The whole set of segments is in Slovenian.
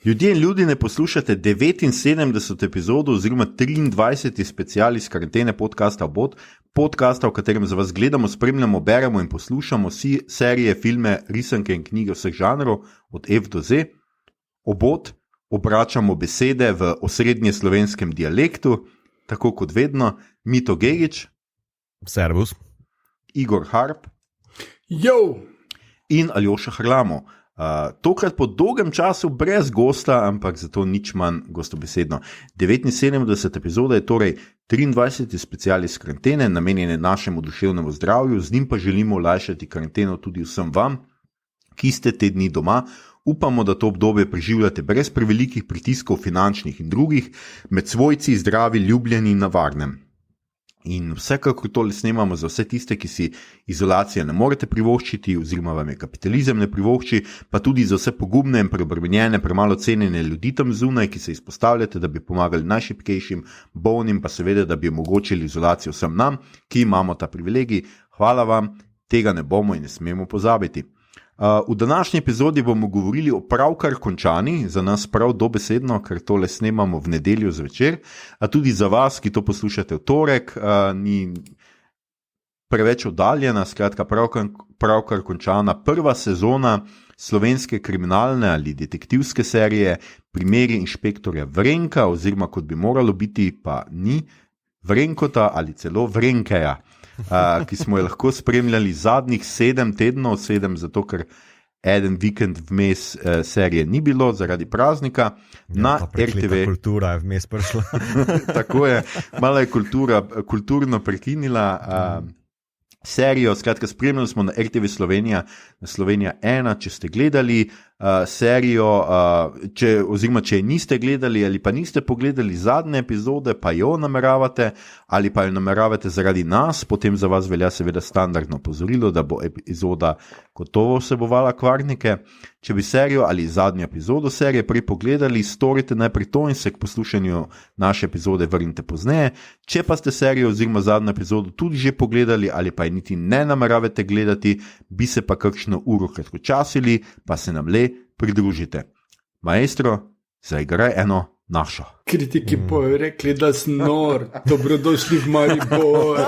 Ljudje in ljudje, ne poslušate 79. epizodo oziroma 23. special iz karantene podcasta Obot, podcasta, v katerem za vas gledamo, spremljamo, beremo in poslušamo vsi serije, filme, risanke in knjige vseh žanrov, od F do Z. Obot obračamo besede v osrednje slovenskem dialektu, tako kot vedno, Mito Gegić, Servus, Igor Harp Yo! In Aljoša Hrlamo. Tokrat po dolgem času brez gosta, ampak zato nič manj gostobesedno. 79. epizoda je torej 23. special iz karantene, namenjene našemu duševnemu zdravju, z njim pa želimo olajšati karanteno tudi vsem vam, ki ste te dni doma. Upamo, da to obdobje preživljate brez prevelikih pritiskov finančnih in drugih, med svojci, zdravi, ljubljeni in na varnem. In vsekakor tole snemamo za vse tiste, ki si izolacije ne morete privoščiti oziroma vam je kapitalizem ne privošči, pa tudi za vse pogumne in preobremenjene, premalo cenjene ljudi tam zunaj, ki se izpostavljate, da bi pomagali najšibkejšim, bolnim, pa seveda, da bi omogočili izolacijo vsem nam, ki imamo ta privilegij. Hvala vam, tega ne bomo in ne smemo pozabiti. V današnji epizodi bomo govorili o pravkar končani, za nas prav dobesedno, ker tole snemamo v nedeljo zvečer, a tudi za vas, ki to poslušate v torek, ni preveč oddaljena, skratka pravkar končana prva sezona slovenske kriminalne ali detektivske serije Primeri inšpektorja Vrenka, oziroma kot bi moralo biti, pa ni, Vrenkota ali celo Vrenkeja. Ki smo jo lahko spremljali zadnjih 7 tednov, 7 zato, ker eden vikend vmes serije ni bilo zaradi praznika. Na RTV kultura je vmes prišla. Tako je, malo je kulturno prekinila serijo. Skratka, spremljali smo na RTV Slovenija, na Slovenija 1, če ste gledali serijo, če je niste gledali ali pa niste pogledali zadnje epizode, pa jo nameravate ali pa jo nameravate zaradi nas, potem za vas velja seveda standardno opozorilo, da bo epizoda gotovo vsebovala kvarnike. Če bi serijo ali zadnjo epizodo serije prej pogledali, storite najprej to in se k poslušanju naše epizode vrnite pozneje. Če pa ste serijo oziroma zadnjo epizodo tudi že pogledali ali pa je niti ne nameravate gledati, bi se pa kakšno uro kratkočasili, pa se nam le pridružite. Maestro, zaigraj eno našo. Kritiki bojo rekli, da sem nor. Dobrodošli v Maribor.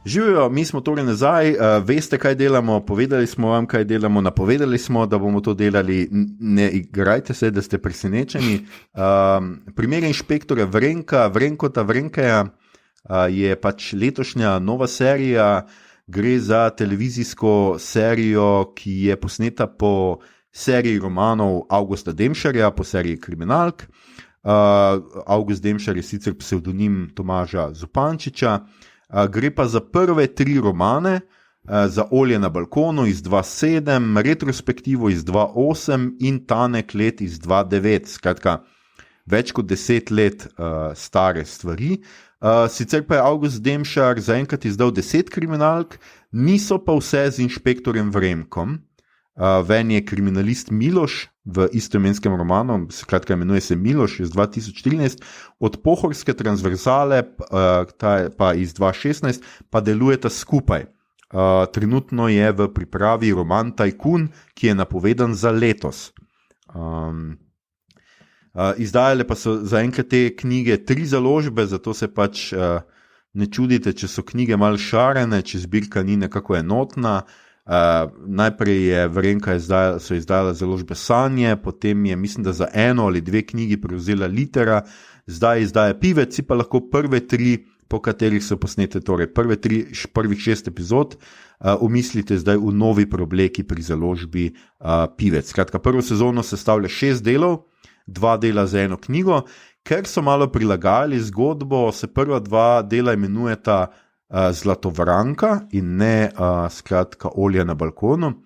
Živijo, mi smo torej nazaj, veste, kaj delamo, povedali smo vam, kaj delamo, napovedali smo, da bomo to delali, ne igrajte se, da ste presenečeni. Primer inšpektorja Vrenkota Vrenkeja je pač letošnja nova serija, gre za televizijsko serijo, ki je posneta po seriji romanov Augusta Demšarja, po seriji kriminalk. August Demšar je sicer psevdonim Tomaža Zupančiča. Gre pa za prve 3 romane, za Olje na balkonu iz 2007, Retrospektivo iz 2008 in Tanek let iz 2009. Skratka, več kot 10 let stare stvari. Sicer pa je August Demšar zaenkrat izdal 10 kriminalk, niso pa vse z inšpektorjem Vremkom. Ven je kriminalist Miloš v istoimenskem romanu, skratka imenuje se Miloš iz 2013, od Pohorske transverzale, pa iz 2016, pa delujeta skupaj. Trenutno je v pripravi roman Tajkun, ki je napovedan za letos. Izdajale pa so zaenkrat te knjige 3 založbe, zato se pač ne čudite, če so knjige malo šarene, če zbirka ni nekako enotna. Najprej je Vrenka so izdala založbe Sanje, potem je, mislim, da za 1 ali 2 knjigi prevzela Litera, zdaj izdaja Pivec, pa lahko prve 3, po katerih so posnete, torej prvih 6 epizod, umislite zdaj v novi preobleki pri založbi Pivec. Skratka, prvo sezono sestavlja 6 delov, 2 dela za 1 knjigo, ker so malo prilagajali zgodbo, se prva 2 dela imenujeta Zlatovranka in ne skratka Olja na balkonu.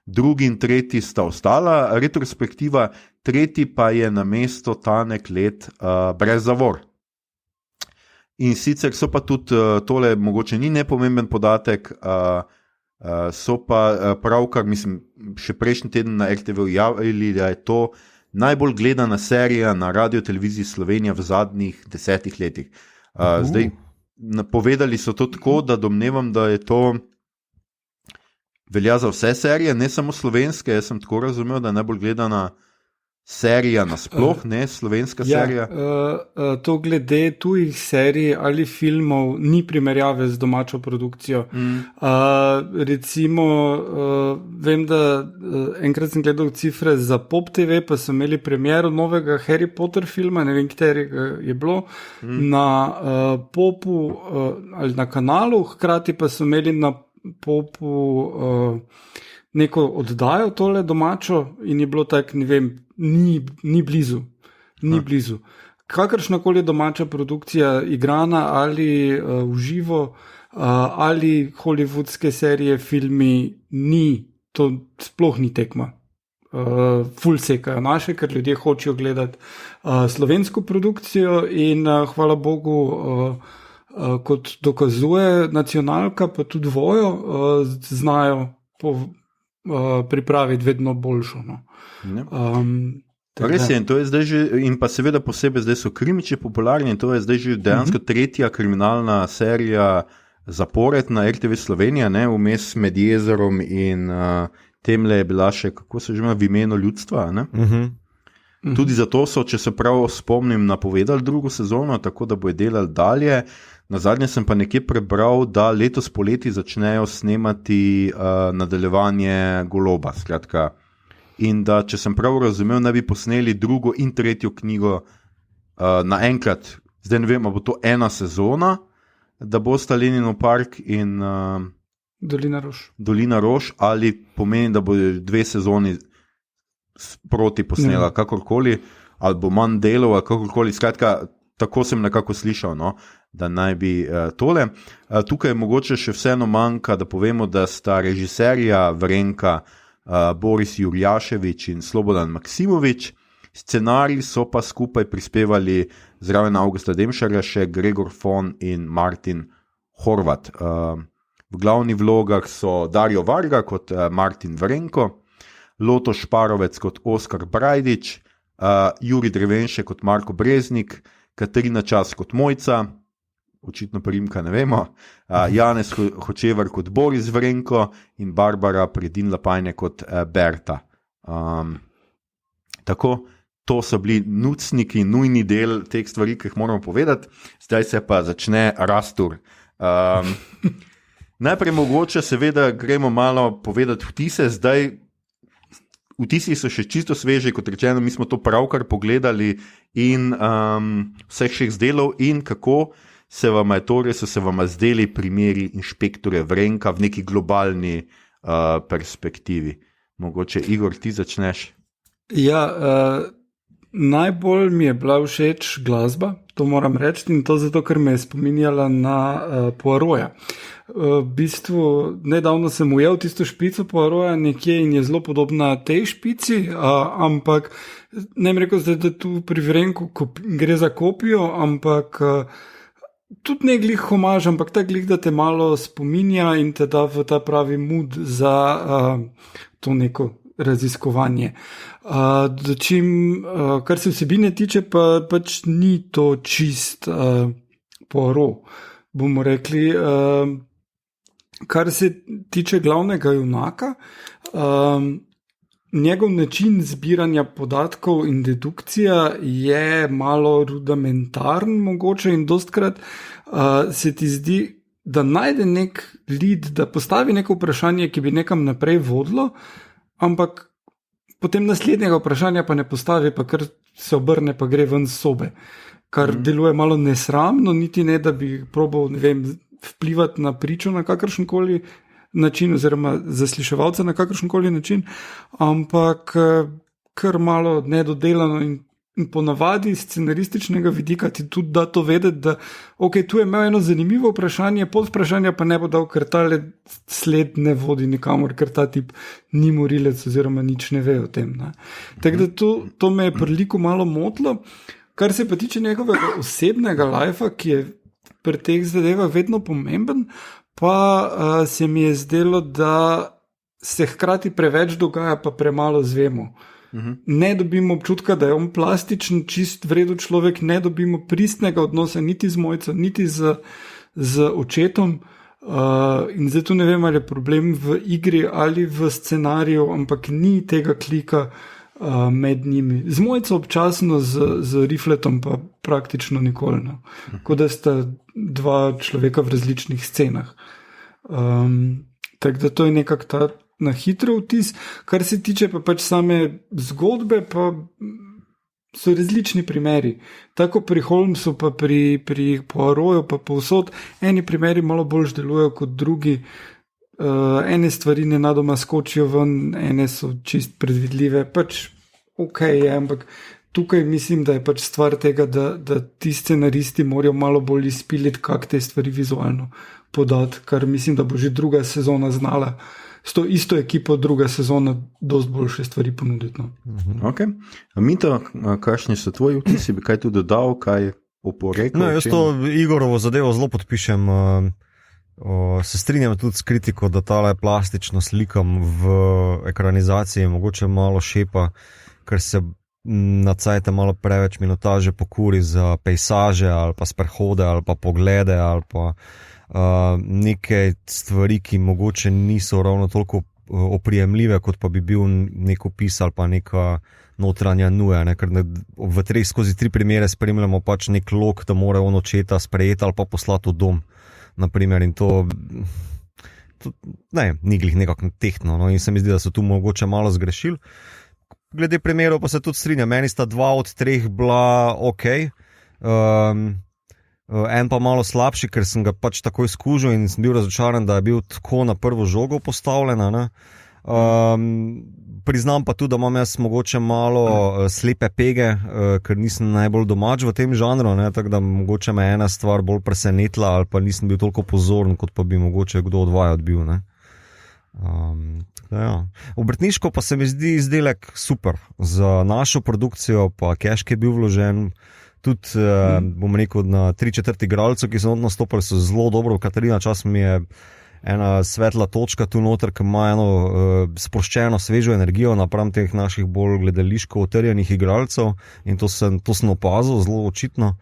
Drugi in tretji sta ostala. Retrospektiva tretji pa je na mesto Tanek let brez zavor. In sicer so pa tudi tole, mogoče ni nepomemben podatek, so pa pravkar, mislim, še prejšnji teden na RTV javili, da je to najbolj gledana serija na Radio-televiziji Slovenija v zadnjih 10 letih. Zdaj, povedali so to tako, da domnevam, da je to velja za vse serije, ne samo slovenske, jaz sem tako razumel, da je najbolj gledana serija nasploh, ne slovenska serija. To glede tujih serij ali filmov ni primerjave z domačo produkcijo. Recimo, vem, da enkrat sem gledal cifre za Pop TV, pa so imeli premiero novega Harry Potter filma, ne vem, katerega je bilo, na Popu ali na kanalu, hkrati pa so imeli na Popu neko oddajo tole domačo in je bilo tako, ne vem, ni blizu. Blizu. Kakršnakoli domača produkcija, igrana ali v živo, ali hollywoodske serije, filmi, to sploh ni tekma. Ful sekajo naše, ker ljudje hočejo gledati slovensko produkcijo in hvala Bogu, kot dokazuje nacionalka, pa tudi Vojo, znajo pripraviti vedno boljšo. No. Res je, in to je zdaj že, in pa seveda posebej zdaj so krimiči popularni, in to je zdaj že dejansko tretja kriminalna serija zapored na RTV Slovenija, ne, vmes Med jezerom in temle je bila še, kako se že ima, V imenu ljudstva, ne? Tudi zato so, če se prav spomnim, napovedali drugo sezono, tako da bojo delali dalje. Nazadnje sem pa nekje prebral, da letos poleti začnejo snemati nadaljevanje Goloba, skratka. In da, če sem prav razumel, naj bi posneli drugo in tretjo knjigo naenkrat. Zdaj ne vem, ali bo to ena sezona, da bosta Leninov park in Dolina rož, ali pomeni, da bo 2 sezoni sproti posnela, kakorkoli, ali bo manj delov, ali kakorkoli, skratka, tako sem nekako slišal, no, da naj bi tole. Tukaj mogoče še vseeno manjka, da povemo, da sta režiserja Vrenka Boris Jurjaševič in Slobodan Maksimovič, scenarij so pa skupaj prispevali zraven Augusta Demšarja še Gregor Fon in Martin Horvat. V glavnih vlogah so Dario Varga kot Martin Vrenko, Loto Šparovec kot Oskar Brajdič, Juri Drevenše kot Marko Breznik, Katarina Čas kot Mojca, očitno primka ne vemo, Janez Hočevar kot Boris Vrenko in Barbara Predin Lapajne kot Berta. Tako, to so bili nucniki, nujni del teh stvari, ki jih moramo povedati. Zdaj se pa začne rastur. Najprej mogoče seveda gremo malo povedati vtise, zdaj vtisi so še čisto sveži, kot rečeno, mi smo to pravkar pogledali in vseh 6 delov in kako se vam je torej, so se vam zdeli primeri inšpektorja Vrenka v neki globalni perspektivi. Mogoče, Igor, ti začneš? Ja, najbolj mi je bila všeč glasba, to moram reči, in to zato, ker me je spominjala na Poirota. V bistvu, nedavno sem ujel tisto špico Poirota nekje in je zelo podobna tej špici, ampak ne bi rekel, da tu pri Vrenku gre za kopijo, ampak tudi ne glih homaž, ampak ta glih, da te malo spominja in te da v ta pravi mood za to neko raziskovanje. Kar se vsebine tiče, pa pač ni to čist Poirot, bomo rekli. Kar se tiče glavnega junaka, njegov način zbiranja podatkov in dedukcija je malo rudimentarn mogoče in dostkrat se ti zdi, da najde nek lead, da postavi neko vprašanje, ki bi nekam naprej vodilo, ampak potem naslednjega vprašanja pa ne postavi, pa kar se obrne, pa gre ven z sobe, kar deluje malo nesramno, niti ne, da bi probal, ne vem, vplivati na pričo na kakršenkoli način oziroma zasliševalca na kakršenkoli način, ampak kar malo nedodelano in ponavadi iz scenarističnega vidika ti tudi da to vedeti, da ok, tu je imel eno zanimivo vprašanje, pod vprašanja pa ne bo dal, ker ta sled ne vodi nikamor, ker ta tip ni morilec oziroma nič ne ve o tem. Tako da to me je pri liku malo motilo. Kar se pa tiče njegovega osebnega lajfa, ki je pri teh zadevah vedno pomemben, pa se mi je zdelo, da se hkrati preveč dogaja, pa premalo zvemo. Ne dobimo občutka, da je on plastičen, čist vredu človek, ne dobimo pristnega odnosa niti z Mojco, niti z očetom. In zdaj tu ne vem, ali je problem v igri ali v scenariju, ampak ni tega klika med njimi. Z Mojco občasno, z Rifletom pa praktično nikoli. Kot da sta dva človeka v različnih scenah. Tako da to je nekako ta na hitro vtis. Kar se tiče pa pač same zgodbe, pa so različni primeri. Tako pri Holmesu, pa pri Poirotu, pa povsod. Eni primeri malo bolj delujejo kot drugi. Ene stvari nenadoma skočijo ven, ene so čist predvidljive, pač ok je, ampak tukaj mislim, da je pač stvar tega, da ti scenaristi morajo malo bolj izpiliti, kak te stvari vizualno podati, kar mislim, da bo že druga sezona znala s to isto ekipo druga sezona dosti boljše stvari ponuditi. Ok. Mito, kakšni so tvoji vtisi, bi kaj tu dodal, kaj oporekal? No, jaz to Igorovo zadevo zelo podpišem. Se strinjam tudi s kritiko, da tale plastično slikam v ekranizaciji mogoče malo šepa, ker se na cajte malo preveč minutaže pokuri za pejsaže ali pa sprehode ali pa poglede ali pa neke stvari, ki mogoče niso ravno toliko oprijemljive, kot pa bi bil nek opis ali pa neka notranja nuja, ne? Ker skozi 3 primere spremljamo pač nek lok, da mora on očeta sprejeti ali pa poslati v dom. Naprimer, in to ni glih nekako tehtno, no? In se mi zdi, da so tu mogoče malo zgrešili. Glede primerov pa se tudi strinjam, meni sta 2 od 3 bila ok, en pa malo slabši, ker sem ga pač takoj skužil in sem bil razočaran, da je bil tako na prvo žogo postavljena, ne? Priznam pa tudi, da imam jaz mogoče malo slepe pege, ker nisem najbolj domač v tem žanru, ne? Tako da mogoče me ena stvar bolj presenetila ali pa nisem bil toliko pozoren, kot pa bi mogoče kdo od vaju odbil, ne? Ja. Obrtniško pa se mi zdi izdelek super za našo produkcijo, pa cash, ki je bil vložen, tudi bom rekel na 3/4 igralcev, ki so nastopili, so zelo dobro. Katarina Čas mi je ena svetla točka tu noter, ki ima eno sproščeno, svežo energijo napram teh naših bolj gledališko utrjenih igralcev in to sem opazil zelo očitno.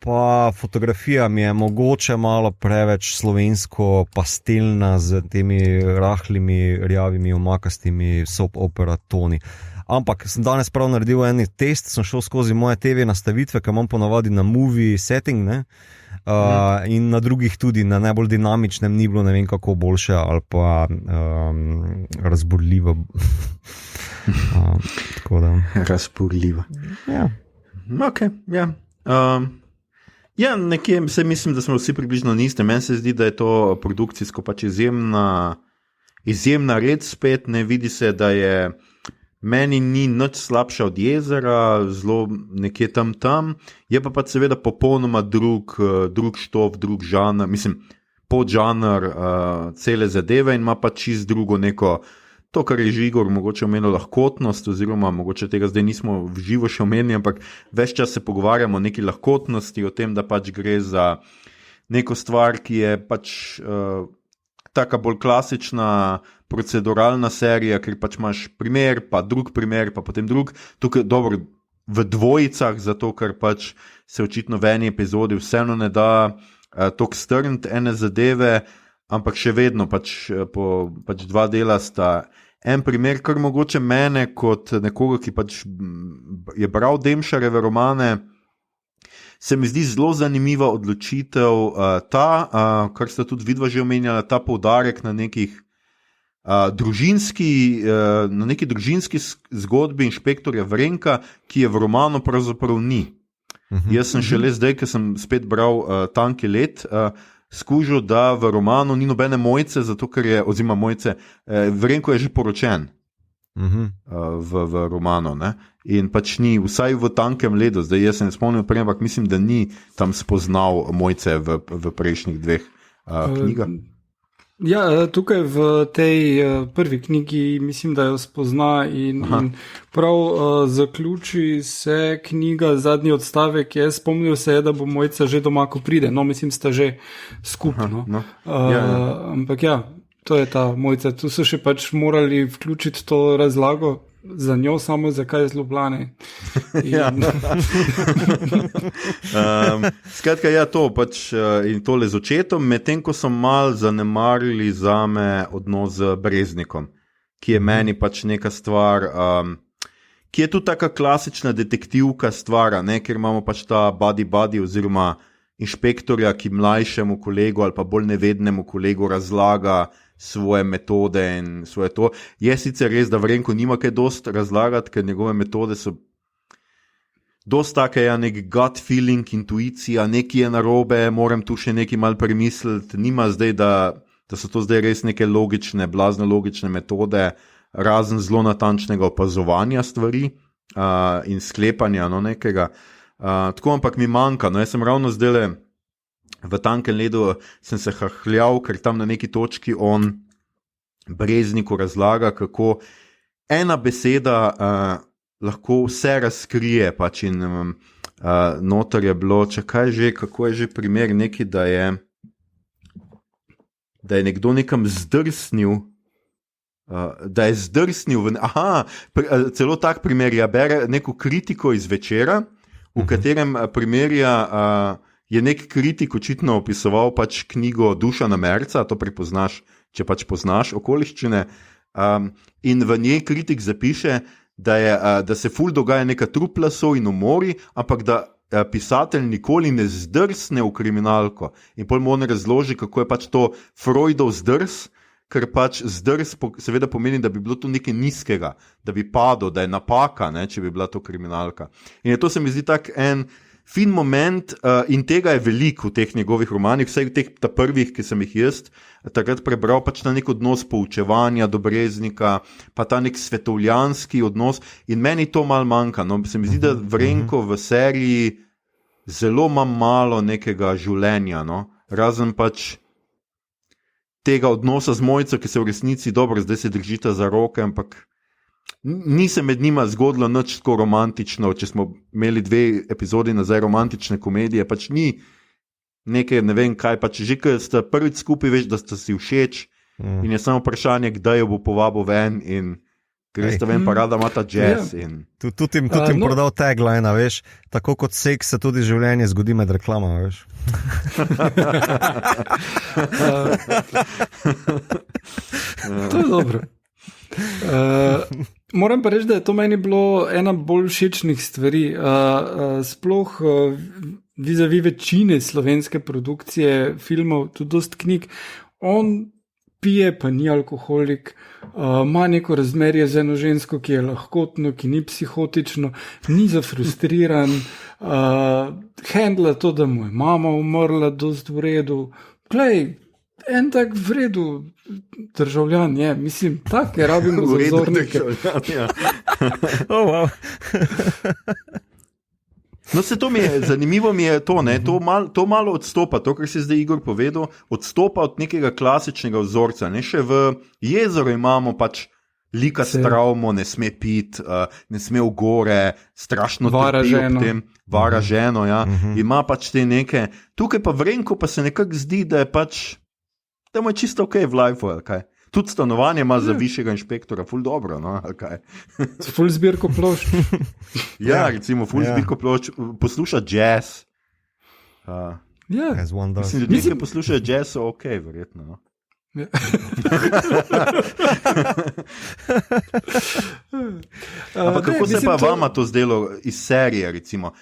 Pa fotografija mi je mogoče malo preveč slovensko pastelna z temi rahlimi, rjavimi, omakastimi soap opera toni. Ampak sem danes prav naredil en test, sem šel skozi moje TV nastavitve, ki imam ponavadi na movie setting, ne? In na drugih tudi, na najbolj dinamičnem ni bilo ne vem kako boljše ali pa razburljivo. Tako da. Razburljivo. Ja. Ok, ja. Ja, nekje se mislim, da smo vsi približno niste. Meni se zdi, da je to produkcijsko pač izjemna red spet, ne vidi se, da je meni ni nič slabša od Jezera, zelo nekje tam, je pa pač seveda popolnoma drug štof, drug žanr, mislim, podžanr cele zadeve in ima pač čist drugo neko, to, kar je Žigor mogoče omenil, lahkotnost, oziroma mogoče tega zdaj nismo v živo še omenili, ampak ves čas se pogovarjamo o neki lahkotnosti, o tem, da pač gre za neko stvar, ki je pač taka bolj klasična proceduralna serija, ker pač imaš primer, pa drug primer, pa potem drug, tukaj dobro v dvojicah, zato ker pač se očitno v eni epizodi vseeno ne da toliko strniti ene zadeve, ampak še vedno pač 2 dela sta en primer, kar mogoče mene kot nekoga, ki pač je bral Demšarjeve romane, se mi zdi zelo zanimiva odločitev kar sta tudi vidva že omenjala, ta poudarek na nekih na neki družinski zgodbi inšpektorja Vrenka, ki je v romanu pravzaprav ni. Jaz sem šele zdaj, ker sem spet bral Tanki let, skužil, da v romanu ni nobene Mojce, zato ker je, oziroma Mojce, Vrenko je že poročen. v romanu. Ne? In pač ni, vsaj v tankem ledu, zdaj jaz se ne spomnim prej, ampak mislim, da ni tam spoznal Mojce v prejšnjih dveh knjigah. Ja, tukaj v tej prvi knjigi mislim, da jo spozna in prav zaključi se knjiga, zadnji odstavek je, spomnil se je, da bo Mojca že doma, ko pride, no mislim, sta že skupno. Ampak ja, to je ta Mojca, tu so še pač morali vključiti to razlago za njo, samo zakaj iz Ljubljane. Skratka, ja, to pač in tole z očetom, medtem ko so mal zanemarili zame odnos z Breznikom, ki je meni pač neka stvar, ki je tudi taka klasična detektivka stvar, ne, ker imamo pač ta buddy oziroma inšpektorja, ki mlajšemu kolegu ali pa bolj nevednemu kolegu razlaga svoje metode in svoje to. Je sicer res, da Vrenko nima kaj dost razlagati, ker njegove metode so dost take, ja, nek gut feeling, intuicija, nekaj je narobe, moram tu še nekaj mal premisliti, nima zdaj, da so to zdaj res neke logične, blazno logične metode, razen zelo natančnega opazovanja stvari in sklepanja, no, nekega. Tako, ampak mi manjka, no, jaz sem ravno zdaj v tankem ledu sem se hahljal, ker tam na neki točki on Brezniku razlaga, kako ena beseda lahko vse razkrije, pač in noter je bilo, kako je že primer neki, da je nekdo nekam zdrsnil, celo tak primer, ja, bere neko kritiko iz Večera, v katerem primerja je nek kritik očitno opisoval pač knjigo Dušana Merca, to prepoznaš, če pač poznaš okoliščine, in v njej kritik zapiše, da se ful dogaja neka truplasov in umori, ampak da pisatelj nikoli ne zdrsne v kriminalko. In pol mu on razloži, kako je pač to Freudov zdrs, ker pač zdrs seveda pomeni, da bi bilo to nekaj nizkega, da bi padlo, da je napaka, ne, če bi bila to kriminalka. In to se mi zdi tak en fin moment in tega je veliko v teh njegovih romanih, vsaj v teh prvih, ki sem jih jaz takrat prebral, pač ta nek odnos poučevanja do Breznika, pa ta nek svetovljanski odnos in meni to malo manjka. No, se mi zdi, da Vrenko v seriji zelo ima malo nekega življenja, no, razen pač tega odnosa z Mojco, ki se v resnici dobro, zdaj se držita za roke, ampak ni se med njima zgodilo nič tako romantično, če smo imeli 2 epizodi nazaj romantične komedije, pač ni nekaj, ne vem kaj, pač že ko sta prvič skupaj, veš, da sta si všeč in je samo vprašanje, kdaj jo bo povabil ven in ker sta vem, parada ima ta jazz. Tudi jim prodal tagline, veš, tako kot seks se tudi življenje zgodi med reklamama, veš. To je dobro. Moram pa reči, da je to meni bilo ena bolj všečnih stvari, sploh vis-a-vis večine slovenske produkcije filmov, tudi dost knjig. On pije, pa ni alkoholik, ima neko razmerje z eno žensko, ki je lahkotno, ki ni psihotično, ni zafrustriran, handla to, da mu je mama umrla, dost v redu. Glej, en tak v redu državljan je, mislim, tak je, rabimo za vzornike. Oh, wow. No, se to mi je, zanimivo mi je to, ne, to malo odstopa, to, kar si zdaj Igor povedal, odstopa od nekega klasičnega vzorca, ne, še v Jezeru imamo pač lika s travmo, ne sme piti, ne sme v gore, strašno trpi ob tem, vara ženo, ja, ima pač te neke, tukaj pa Vrenko pa se nekako zdi, da je pač, da mu je čisto ok v lifeu, ali kaj. Tudi stanovanje ima za višjega inšpektora, ful dobro, no, ali kaj. Ful zbirko plošč. Ja, recimo, ful zbirko plošč, posluša jazz. Mislim, ljudje, ki poslušajo jazz, so ok, verjetno, no. Ampak kako se pa vama to zdelo iz serije, recimo?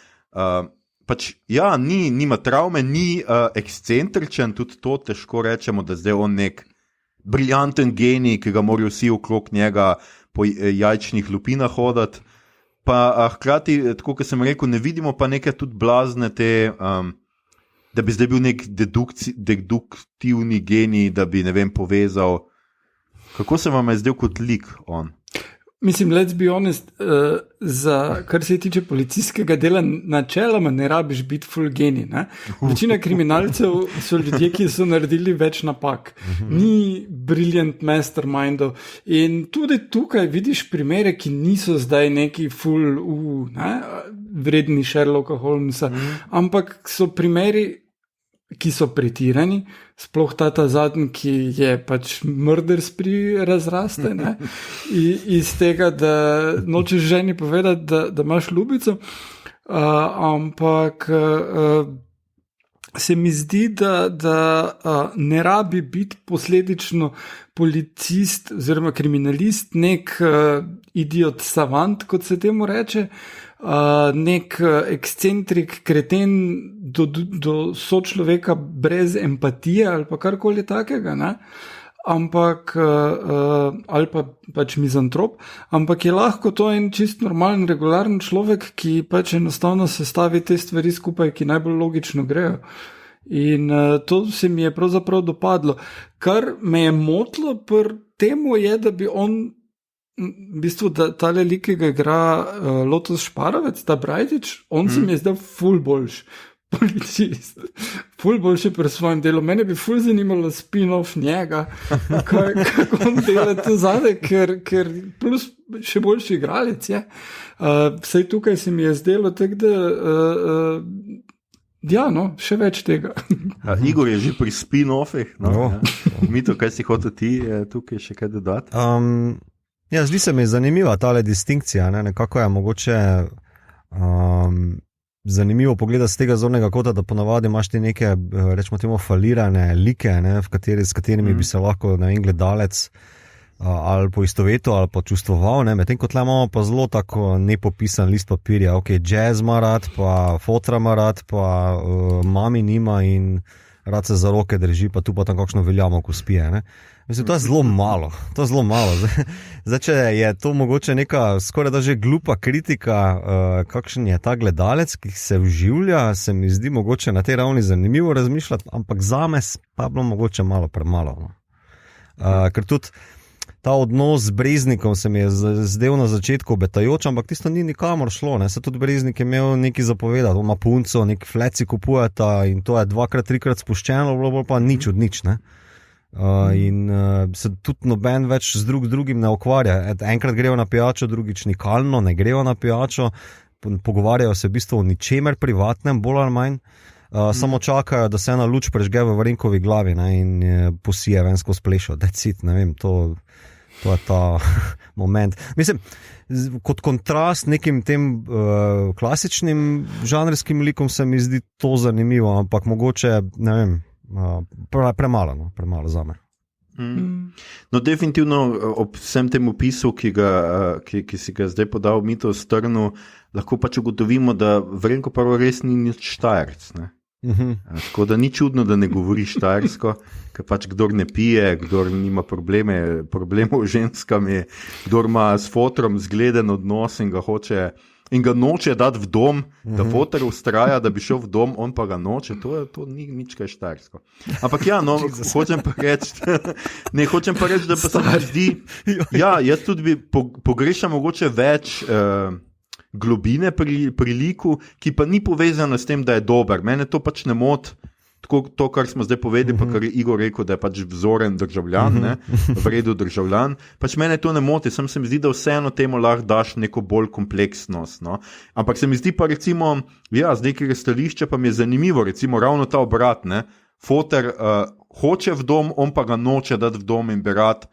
Pač, ja, nima travme, ni ekscentričen, tudi to težko rečemo, da zdaj on nek briljanten genij, ki ga morajo vsi okrog njega po jajčnih lupinah hodati. Pa hkrati, tako kot sem rekel, ne vidimo pa neke tudi blazne te, da bi zdaj bil nek deduktivni genij, da bi, ne vem, povezal. Kako se vam je zdel kot lik on? Mislim, let's be honest, kar se tiče policijskega dela, načeloma ne rabiš biti full geni. Večina kriminalcev so ljudje, ki so naredili več napak. Ni brilliant mastermindov. In tudi tukaj vidiš primere, ki niso zdaj neki full vredni Sherlocka Holmesa, ampak so primeri, ki so pretirani, sploh ta zadnji, ki je pač murder spree razraste, iz tega, da nočeš ženi povedati, da imaš ljubico, ampak se mi zdi, da ne rabi biti posledično policist oziroma kriminalist, nek idiot savant, kot se temu reče, nek ekscentrik, kreten do sočloveka brez empatije ali pa karkoli takega, ampak ali pa pač mizantrop, ampak je lahko to en čist normalen, regularen človek, ki pač enostavno sestavi te stvari skupaj, ki najbolj logično grejo. In to se mi je pravzaprav dopadlo. Kar me je motilo pri temu je, da bi on v bistvu, da tale lik, ki ga igra Lotus Šparovec, ta Brajdič, on se mi je zdaj ful boljši policist, ful boljši pri svojem delu. Mene bi ful zanimalo spin-off njega, kako on dela to zadaj, ker plus še boljši igralec je. Vsaj tukaj se mi je zdelo, tako da še več tega. Igor je že pri spin-offih. Mito, kaj si hotel ti tukaj še kaj dodati? Zdi se mi zanimiva tale distinkcija, nekako je mogoče zanimivo pogledati z tega zornega kota, da ponavadi imaš ti neke, rečemo temu, falirane like, s katerimi bi se lahko gledalec ali poistovetil ali pa čustvoval, medtem ko tle imamo pa zelo tako nepopisan list papirja, jazz ima rad, pa fotra ima rad, pa mami nima in rad se za roke drži, pa tu pa tam kakšno veljamo, ko spije, Mislim, to je zelo malo. Zdaj, če je to mogoče neka skoraj da že glupa kritika, kakšen je ta gledalec, ki se vživlja, se mi zdi mogoče na tej ravni zanimivo razmišljati, ampak zame pa bilo mogoče malo premalo. Ker tudi ta odnos z Breznikom se mi je zdel na začetku obetajoč, ampak tisto ni nikamor šlo. Se tudi Breznik je imel nekaj zapovedati, ima punco, nek fleci kupujeta in to je 2-3 spuščeno, bilo pa nič od nič, in se tudi noben več z drugim ne ukvarja. Enkrat grejo na pijačo, drugič nikalno ne grejo na pijačo, pogovarjajo se v bistvu o ničemer privatnem, bolj ali manj, samo čakajo, da se ena luč prežge v Vrenkovi glavi in posije ven skozi plešo. Ne vem, to je ta moment. Mislim, kot kontrast nekim tem klasičnim žanrskim likom se mi zdi to zanimivo, ampak mogoče, ne vem, premalo zame. No, definitivno ob vsem tem opisu, ki si ga zdaj podal Mito Strnu, lahko pač ugotovimo, da Vrenko prvo res ni nič Štajerc. Tako da ni čudno, da ne govori štajersko, ker pač kdor ne pije, kdor nima problemov z ženskami, kdor ima s fotrom zgleden odnos in ga noče dati v dom, da fotor ustraja, da bi šel v dom, on pa ga noče, to ni nič kaj štajersko. Ampak hočem pa reči, da pa se mi zdi, jaz tudi bi pogrešal mogoče več globine pri liku, ki pa ni povezana s tem, da je dober. Mene to pač ne moti, to, kar smo zdaj povedali, pa kar je Igor rekel, da je pač vzoren državljan, v redu državljan. Pač mene to ne moti, se mi zdi, da vseeno temu lahko daš neko bolj kompleksnost. Ampak se mi zdi pa recimo, z nekega stališča pa mi je zanimivo, recimo ravno ta obrat, Foter hoče v dom, on pa ga noče dati v dom in bi rad,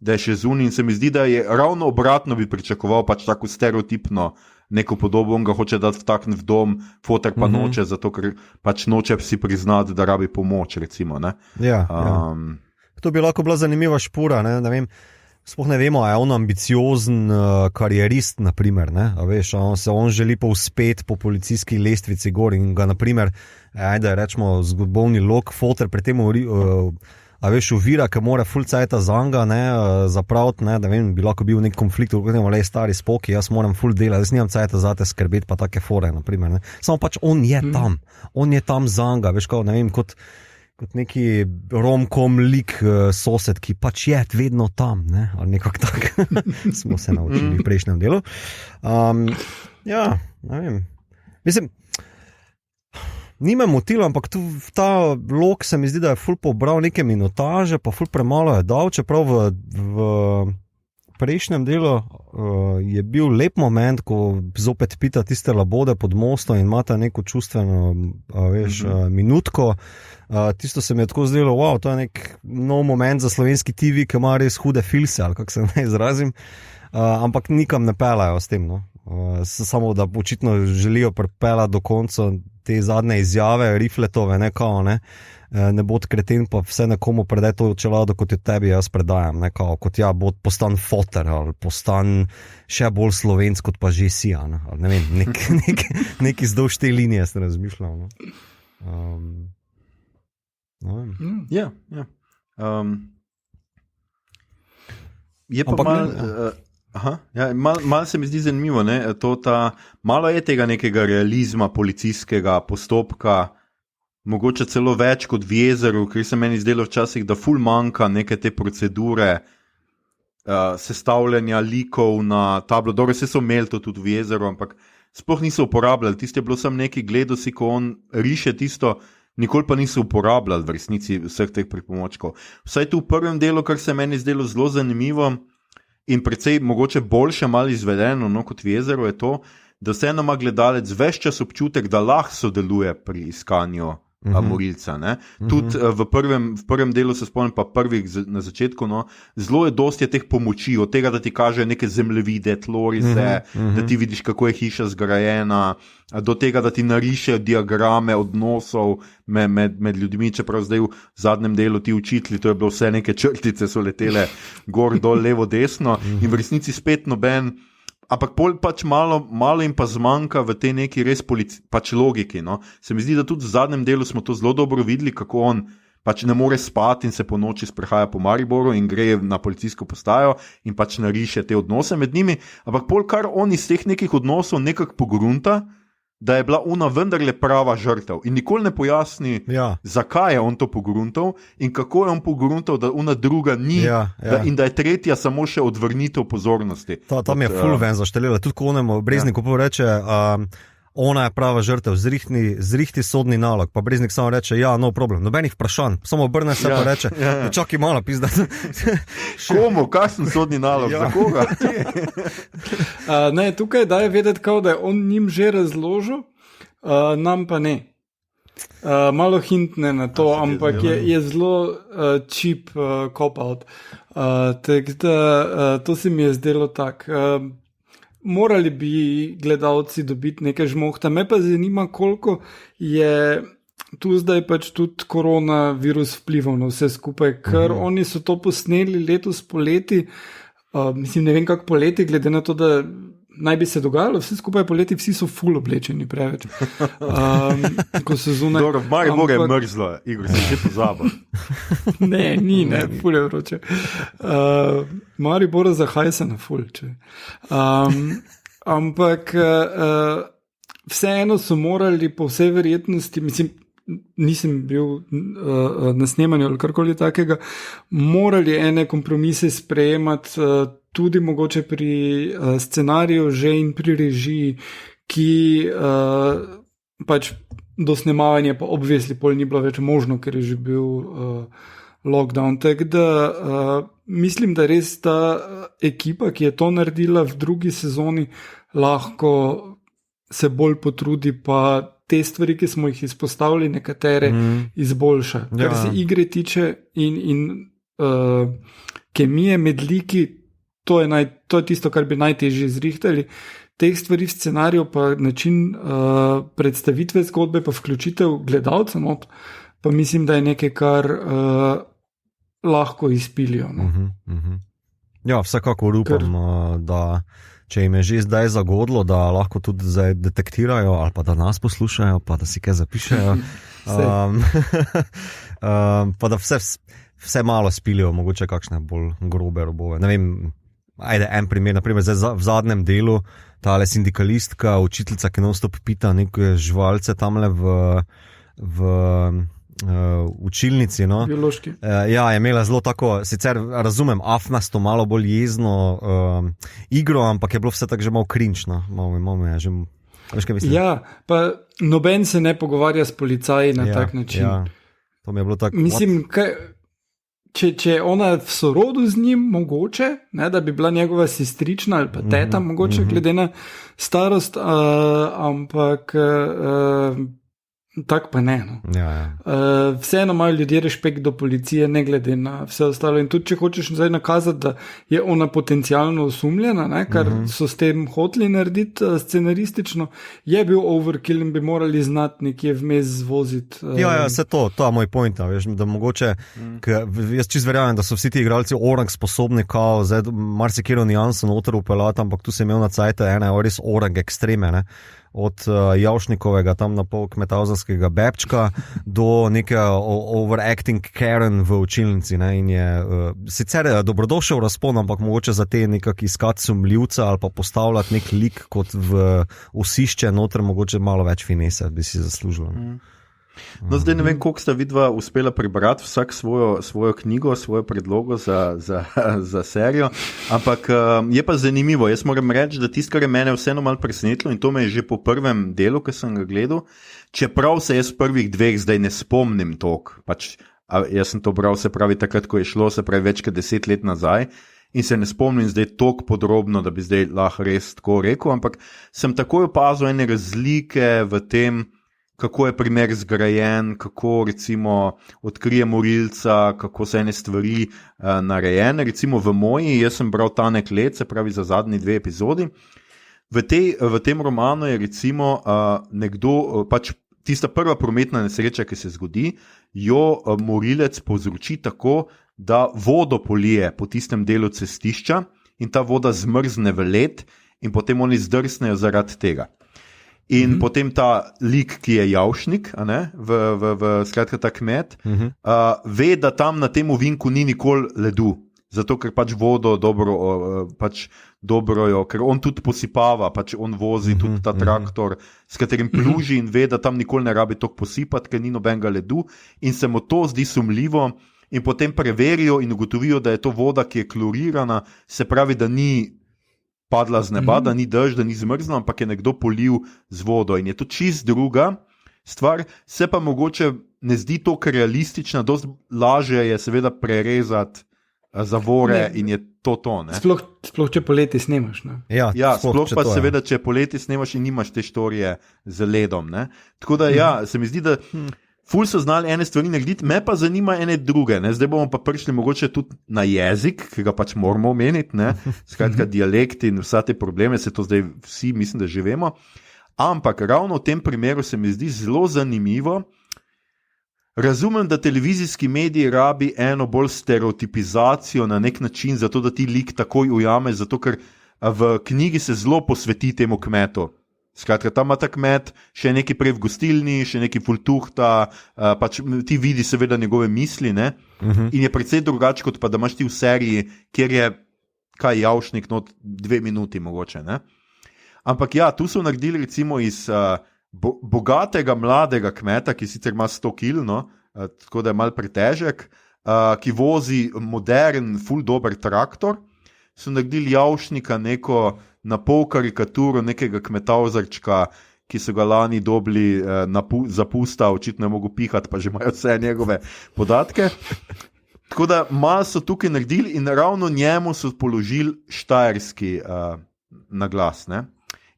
da je še zunaj, in se mi zdi, da je ravno obratno bi pričakoval pač tako stereotipno neko podobo, on ga hoče dati v dom, foter pa noče, zato ker pač noče si priznati, da rabi pomoč, recimo. To bi lahko bila zanimiva špura, ne vem, sploh ne vemo, a je on ambiciozen karierist, naprimer, on želi povzpeti po policijski lestvici gor in ga, naprimer, rečemo, zgodovni lok, foter pri tem uvira, ki mora full cajta zanga zapraviti, da vem, bi lahko bil nek konflikt, stari spoki, jaz moram full delati, jaz nimam cajta zate skrbeti, pa take fore, naprimer. Samo pač on je tam zanga, veš, ne vem, kot kot neki romkom lik sosed, ki pač je vedno tam, ne? Ali nekako tako smo se naučili v prejšnjem delu. Ja, ne vem. Mislim, ni me motilo, ampak tu ta lok se mi zdi, da je ful pobral neke minutaže, pa ful premalo je dal, čeprav v prejšnjem delu je bil lep moment, ko zopet pita tiste labode pod mostom in imata neko čustveno minutko. Tisto se mi je tako zdelo, wow, to je nek nov moment za slovenski TV, ki ima res hude filse, ali kako se naj izrazim, ampak nikam ne pelajo s tem, no. Samo da očitno želijo pripeljati do konca te zadnje izjave, rifletove, ne kao, ne bod kreten, pa vse nekomu predaj to čelado, kot jo tebi jaz predajam, ne kao, kot ja, bod postan foter, ali postan še bolj slovenc, kot pa že si, ali ne vem, neki zdolž te linije sem razmišljal, no. No vem. Ja. Je pa malo se mi zdi zanimivo, ne? Malo je tega nekega realizma policijskega postopka, mogoče celo več kot v Jezeru, ker se meni zdelo včasih, da ful manjka neke te procedure sestavljanja likov na tablo. Dobro, se so imeli to tudi v Jezeru, ampak sploh niso uporabljali. Tisto je bilo sam neki gledosi, ko on riše tisto, nikoli pa niso uporabljali v resnici vseh teh pripomočkov. Vsaj tu v prvem delu, kar se meni zdelo zelo zanimivo, in precej mogoče boljše malo izvedeno, no, kot v Jezeru, je to, da vseeno ima gledalec ves čas občutek, da lahko sodeluje pri iskanju morilca. Ne? Tudi v prvem delu se spomnim, pa prvih na začetku, no, zelo je dosti teh pomoči, od tega, da ti kaže neke zemljevide, tlorise, da ti vidiš, kako je hiša zgrajena, do tega, da ti nariše diagrame odnosov med ljudmi, čeprav zdaj v zadnjem delu ti učitelji, to je bilo vse neke črtice so letele gor, dol, levo, desno in v resnici spet noben, ampak pol pač malo jim pa zmanjka v tej neki res pač logiki, no. Se mi zdi, da tudi v zadnjem delu smo to zelo dobro videli, kako on pač ne more spati in se po noči sprehaja po Mariboru in gre na policijsko postajo in pač nariše te odnose med njimi, ampak pol kar on iz teh nekih odnosov nekako pogrunta, da je bila ona vendarle prava žrtev in nikoli ne pojasni, zakaj je on to pogruntal in kako je on pogruntal, da ona druga ni in da je tretja samo še odvrnitev pozornosti. Tam je ful ven zašteljela, tudi ko onemu Brezniku reče, ona je prava žrtev, zrihti sodni nalog, pa Breznik samo reče, ja, no problem, nobenih vprašanj, samo obrne se pa reče, čakaj malo, pizda. Komu, kakšen sodni nalog, za koga? Ne, tukaj daje vedeti, kao, da je on njim že razložil, nam pa ne. Malo hintne na to, ampak je zelo cheap cop-out. Tako da to se mi je zdelo tako. Morali bi gledalci dobiti nekaj žmohta. Me pa zanima, koliko je tu zdaj pač tudi koronavirus vplival na vse skupaj, ker oni so to posneli letos poleti, mislim, ne vem kako poleti, glede na to, da naj bi se dogajalo, vse skupaj poleti, vsi so ful oblečeni preveč. Ko so zunaj. Dobro, v Mariboru je mrzlo, Igor, se že pozabil. Ne, ful je vroče. Maribor zahajsa na ful, če. Ampak vseeno so morali po vsej verjetnosti, mislim, nisem bil na snemanju ali karkoli takega, morali ene kompromise sprejemati tudi mogoče pri scenariju že in pri režiji, ki pač do snemavanja pa obvesli pol ni bilo več možno, ker je že bil lockdown. Tako da mislim, da res ta ekipa, ki je to naredila v drugi sezoni, lahko se bolj potrudi pa te stvari, ki smo jih izpostavili, nekatere izboljša. Kar se igre tiče in kemije med liki, to je tisto, kar bi najtežje zrihtali. Teh stvari v scenariju pa način predstavitve zgodbe pa vključitev gledalca not, pa mislim, da je nekaj, kar lahko izpilijo. No? Ja, vsekakor upam, da če jim je že zdaj zagodlo, da lahko tudi zdaj detektirajo ali pa da nas poslušajo, pa da si kaj zapišejo. Pa da vse malo spilijo, mogoče kakšne bolj grobe robove. Ne vem, ajde en primer, naprimer zdaj v zadnjem delu tale sindikalistka, učiteljica, ki non-stop pita neke živalce tamle v učilnici. No. Biološki. Ja, je imela zelo tako, sicer razumem, afnasto, malo bolj jezno igro, ampak je bilo vse tako že malo cringe. Malo je že, veš kaj mislim? Ja, pa noben se ne pogovarja s policaji na tak način. Ja, to mi je bilo tako. Mislim, če je ona v sorodu z njim, mogoče, ne, da bi bila njegova sestrična ali pa teta, mogoče glede na starost, ampak tak pa ne. No. Ja. Vseeno imajo ljudje respekt do policije, ne glede na vse ostalo. In tudi, če hočeš zdaj nakazati, da je ona potencialno osumljena, ne, kar so s tem hoteli narediti scenaristično, je bil overkill in bi morali znati nekje vmes zvoziti. Ja, vse to je moj point. Veš, da mogoče, jaz čisto verjamem, da so vsi ti igralci orang sposobni, kao, zdaj marsikero nijanso noter upeljati, ampak tu sem imel na cajte ene res orang ekstreme, ne. Od Javšnikovega tam na pol kmetavzanskega bebčka do neke overacting Karen v učilnici. Ne? In je sicer dobrodošel razpon, ampak mogoče za te nekak iskati sumljivca ali pa postavljati nek lik kot v osišče noter, mogoče malo več finese bi si zaslužil. No, zdaj ne vem, koliko sta vidva uspela prebrati vsak svojo knjigo, svojo predlogo za serijo, ampak je pa zanimivo. Jaz moram reči, da tisto, kar je mene vseeno malo presenetilo, in to me je že po prvem delu, ki sem ga gledal, čeprav se jaz prvih dveh zdaj ne spomnim toliko, jaz sem to bral, se pravi takrat, ko je šlo, se pravi več kot 10 let nazaj, in se ne spomnim zdaj toliko podrobno, da bi zdaj lahko res tako rekel, ampak sem takoj opazil ene razlike v tem, kako je primer zgrajen, kako recimo odkrije morilca, kako so ene stvari narejene. Recimo v moji, jaz sem bral Tanek let, se pravi za zadnji 2 epizodi. V tem romanu je recimo nekdo, pač tista prva prometna nesreča, ki se zgodi, jo morilec povzroči tako, da vodo polije po tistem delu cestišča in ta voda zmrzne v led in potem oni zdrsnejo zaradi tega. In potem ta lik, ki je Javšnik, skratka ta kmet, ve, da tam na tem ovinku ni nikoli ledu, zato ker pač vodo dobro jo, ker on tudi posipava, pač on vozi tudi ta traktor, s katerim pluži in ve, da tam nikoli ne rabi toliko posipati, ker ni nobenega ledu in se mu to zdi sumljivo in potem preverijo in ugotovijo, da je to voda, ki je klorirana, se pravi, da ni padla z neba, da ni dež, da ni zmrzno, ampak je nekdo polil z vodo in je to čist druga stvar, se pa mogoče ne zdi toliko realistična, dosti lažje je seveda prerezati zavore in je to. Ne? Sploh če poleti snemaš. Ne? Ja, sploh pa seveda, če poleti snemaš in nimaš te štorije z ledom. Ne? Tako da se mi zdi, da ful so znali ene stvari narediti, me pa zanima ene druge. Ne? Zdaj bomo pa prišli mogoče tudi na jezik, ki ga pač moramo omeniti, skratka dialekt in vsa te probleme, se to zdaj vsi mislim, da že vemo. Ampak ravno v tem primeru se mi zdi zelo zanimivo. Razumem, da televizijski mediji rabi eno bolj stereotipizacijo na nek način, zato da ti lik takoj ujameš, zato ker v knjigi se zelo posveti temu kmetu. Skratka, tam ima ta kmet še nekaj prej v gostilni, še nekaj fultuhta, pač ti vidi seveda njegove misli, ne? In je precej drugače, kot pa da imaš ti v seriji, kjer je kaj Javšnik, 2 minuti mogoče. Ne? Ampak ja, tu so naredili recimo iz bogatega mladega kmeta, ki sicer ima 100 kil, tako da je mal pretežek, ki vozi modern, ful dober traktor, so naredili Javšnika neko na pol karikaturo nekega kmetavzarčka, ki so ga lani dobili zapusta, očitno je mogel pihati, pa že imajo vse njegove podatke. Tako da malo so tukaj naredili in ravno njemu so položili štajerski naglas. Ne?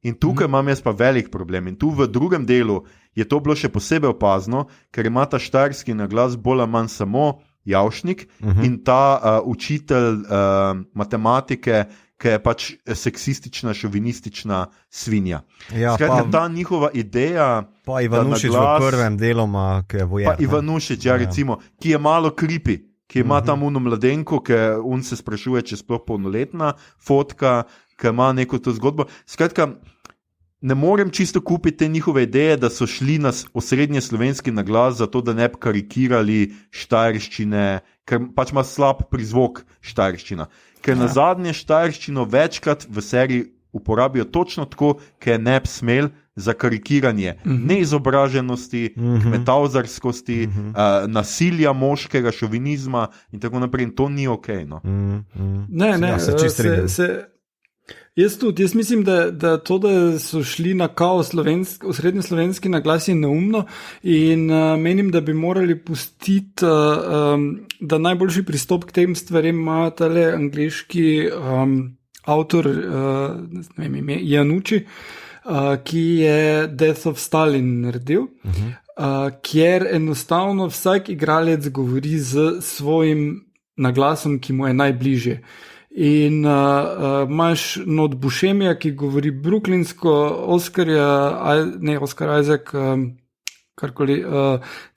In tukaj imam jaz pa velik problem. In tu v drugem delu je to bilo še posebej opazno, ker ima ta štajerski naglas bolj ali manj samo Javšnik in ta učitelj matematike, ki je pač seksistična, šovinistična svinja. Ja, skratka, ta njihova ideja... Pa Ivanušič v prvem deloma, ki je vojar. Pa Ivanušič, recimo, ki je malo creepy, ki ima tam uno mladenko, ki se sprašuje, če je sploh polnoletna fotka, ki ima neko to zgodbo. Skratka, ne morem čisto kupiti te njihove ideje, da so šli na osrednje slovenski naglas zato, da ne bi karikirali štajerščine, ker pač ima slab prizvok štajerščina. Ker na zadnje štajerščino večkrat v seriji uporabijo točno tako, ker ne bi smel, za karikiranje neizobraženosti, kmetavzarskosti, nasilja moškega, šovinizma in tako naprej. In to ni ok. No? Jaz mislim, da to, da so šli na kao osrednjeslovenski naglas je neumno in menim, da bi morali pustiti, da najboljši pristop k tem stvarem ima tale angleški avtor, ne vem ime, Janucci, ki je Death of Stalin naredil, kjer enostavno vsak igralec govori z svojim naglasom, ki mu je najbližje. In imaš not Buscemija, ki govori brooklynsko, Oscar Isaac, karkoli,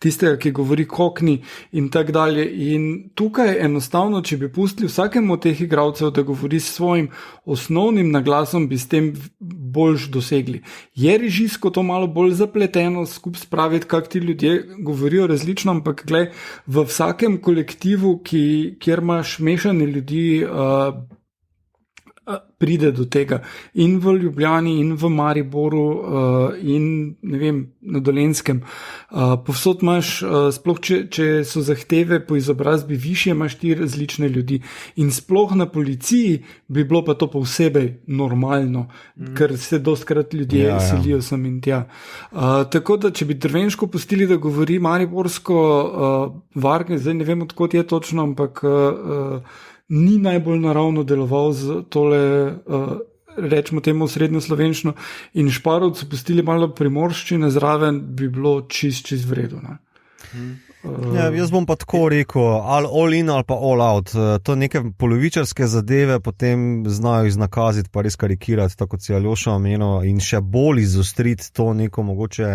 tistega, ki govori cockney in tako dalje. In tukaj enostavno, če bi pustili vsakemu od teh igralcev, da govori s svojim osnovnim naglasom, bi s tem boljš dosegli. Je režijsko to malo bolj zapleteno, skupaj spraviti, kak ti ljudje govorijo različno, ampak glej, v vsakem kolektivu, kjer imaš mešane ljudi, pride do tega in v Ljubljani in v Mariboru in ne vem, na Dolenjskem. Povsod imaš, sploh če so zahteve po izobrazbi višje, imaš ti različne ljudi in sploh na policiji bi bilo pa to posebej normalno, ker se dostkrat ljudje selijo sem in tja. Tako da, če bi Drvenško pustili, da govori mariborsko, Varge, zdaj ne vem, odkot je točno, ampak ni najbolj naravno deloval z tole, rečemo temu srednjoslovenščino, in Šparovcu pustili malo primorščine zraven, bi bilo čist vredno. Jaz bom pa tako rekel, ali all in ali pa all out. To neke polovičarske zadeve potem znajo iznakaziti, pa res karikirati, tako kot si Aljoša omenil, in še bolj izostriti to neko mogoče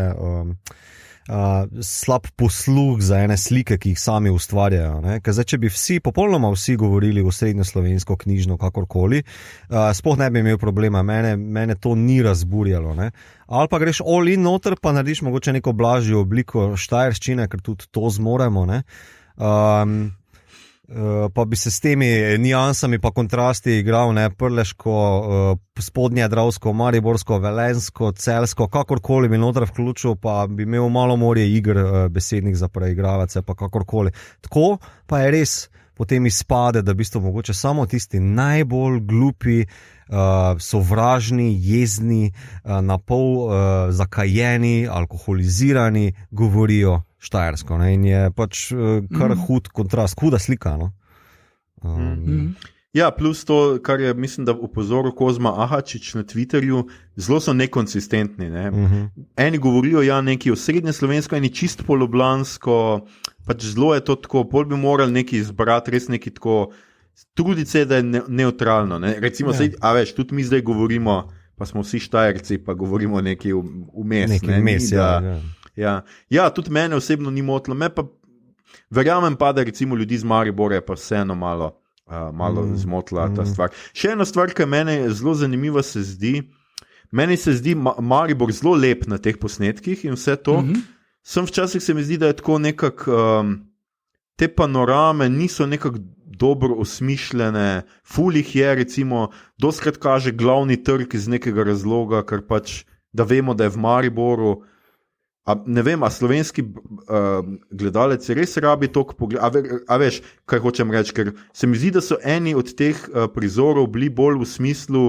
slab posluh za ene slike, ki jih sami ustvarjajo. Ne? Ker zdaj, če bi popolnoma vsi govorili o srednjoslovensko knjižno kakorkoli, sploh ne bi imel problema, mene to ni razburjalo. Ne? Ali pa greš all in noter, pa narediš mogoče neko blažjo obliko štajerščine, ker tudi to zmoremo, ne? Pa bi se s temi niansami pa kontrasti igral, ne, prleško, spodnje dravsko, mariborsko, velensko, celsko, kakorkoli bi noter vključil, pa bi imel malo morje igr besednih za preigravance, pa kakorkoli. Tako pa je res potem izpade, da v bistvu mogoče samo tisti najbolj glupi, sovražni, jezni, napol zakajeni, alkoholizirani govorijo štajersko, ne? In je pač kar hud kontrast, huda slika. No? Ja, plus to, kar je, mislim, da upozoril Kozma Ahačič na Twitterju, zelo so nekonsistentni. Ne? Eni govorijo nekaj o srednjeslovensko, eni čisto po ljubljansko, pač zelo je to tako, pol bi morali nekaj izbrati, res nekaj tako, truditi se, da je neutralno. Ne? Recimo, veš, tudi mi zdaj govorimo, pa smo vsi Štajerci, pa govorimo nekaj vmes. Nekaj vmes, Ja, tudi mene osebno ni motilo, me pa verjamem pa, da recimo ljudi z Maribora je pa vseeno malo zmotila ta stvar. Še ena stvar, ki mene zelo zanimiva se zdi, meni se zdi Maribor zelo lep na teh posnetkih in vse to, sem včasih se mi zdi, da je tako nekako, te panorame niso nekako dobro osmišljene, ful jih je recimo, dostkrat kaže glavni trg iz nekega razloga, ker pač, da vemo, da je v Mariboru. Ne vem, a slovenski gledalec res rabi toliko pogled, a veš, kaj hočem reči, ker se mi zdi, da so eni od teh prizorov bili bolj v smislu,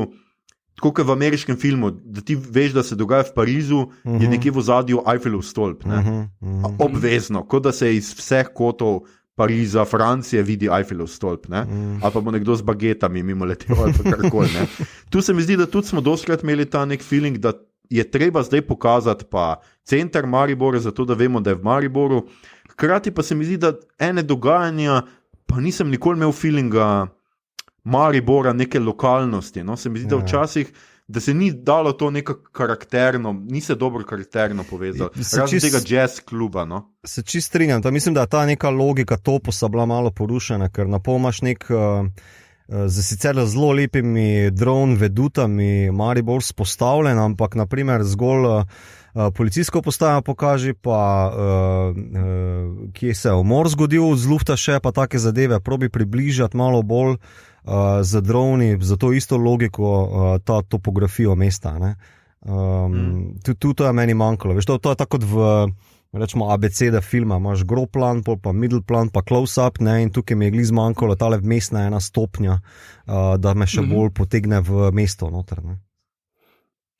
tako kot v ameriškem filmu, da ti veš, da se dogaja v Parizu, je nekje v ozadju Eiffelov stolp, ne? Obvezno, kot da se iz vseh kotov Pariza, Francije vidi Eiffelov stolp, ne? Ali pa bo nekdo z bagetami mimo letel ali pa karkoli, ne? Tu se mi zdi, da tudi smo dostkrat imeli ta nek feeling, da je treba zdaj pokazati pa center Maribora, zato da vemo, da je v Mariboru. Hkrati pa se mi zdi, da ene dogajanja, pa nisem nikoli imel feelinga Maribora, neke lokalnosti. No? Se mi zdi, da včasih, da se ni dalo to nekako karakterno, ni se dobro karakterno povezalo. Razen tega jazz kluba. No? Se čist strinjam, mislim, da ta neka logika toposa bila malo porušena, ker napol imaš nek z sicer zelo lepimi dron vedutami Maribor spostavljen, ampak naprimer zgolj policijsko postajo pokaži, pa kje se je umor zgodil z lufta še, pa take zadeve, probi približati malo bolj z droni, za to isto logiko ta topografijo mesta. Ne? Tu to je meni manjkalo. Veš, to je tako kot v rečemo abeceda filma, imaš gro plan, pa middle plan, pa close-up, ne, in tukaj mi je glih zmanjkalo tale vmesna ena stopnja, da me še bolj potegne v mesto noter, ne.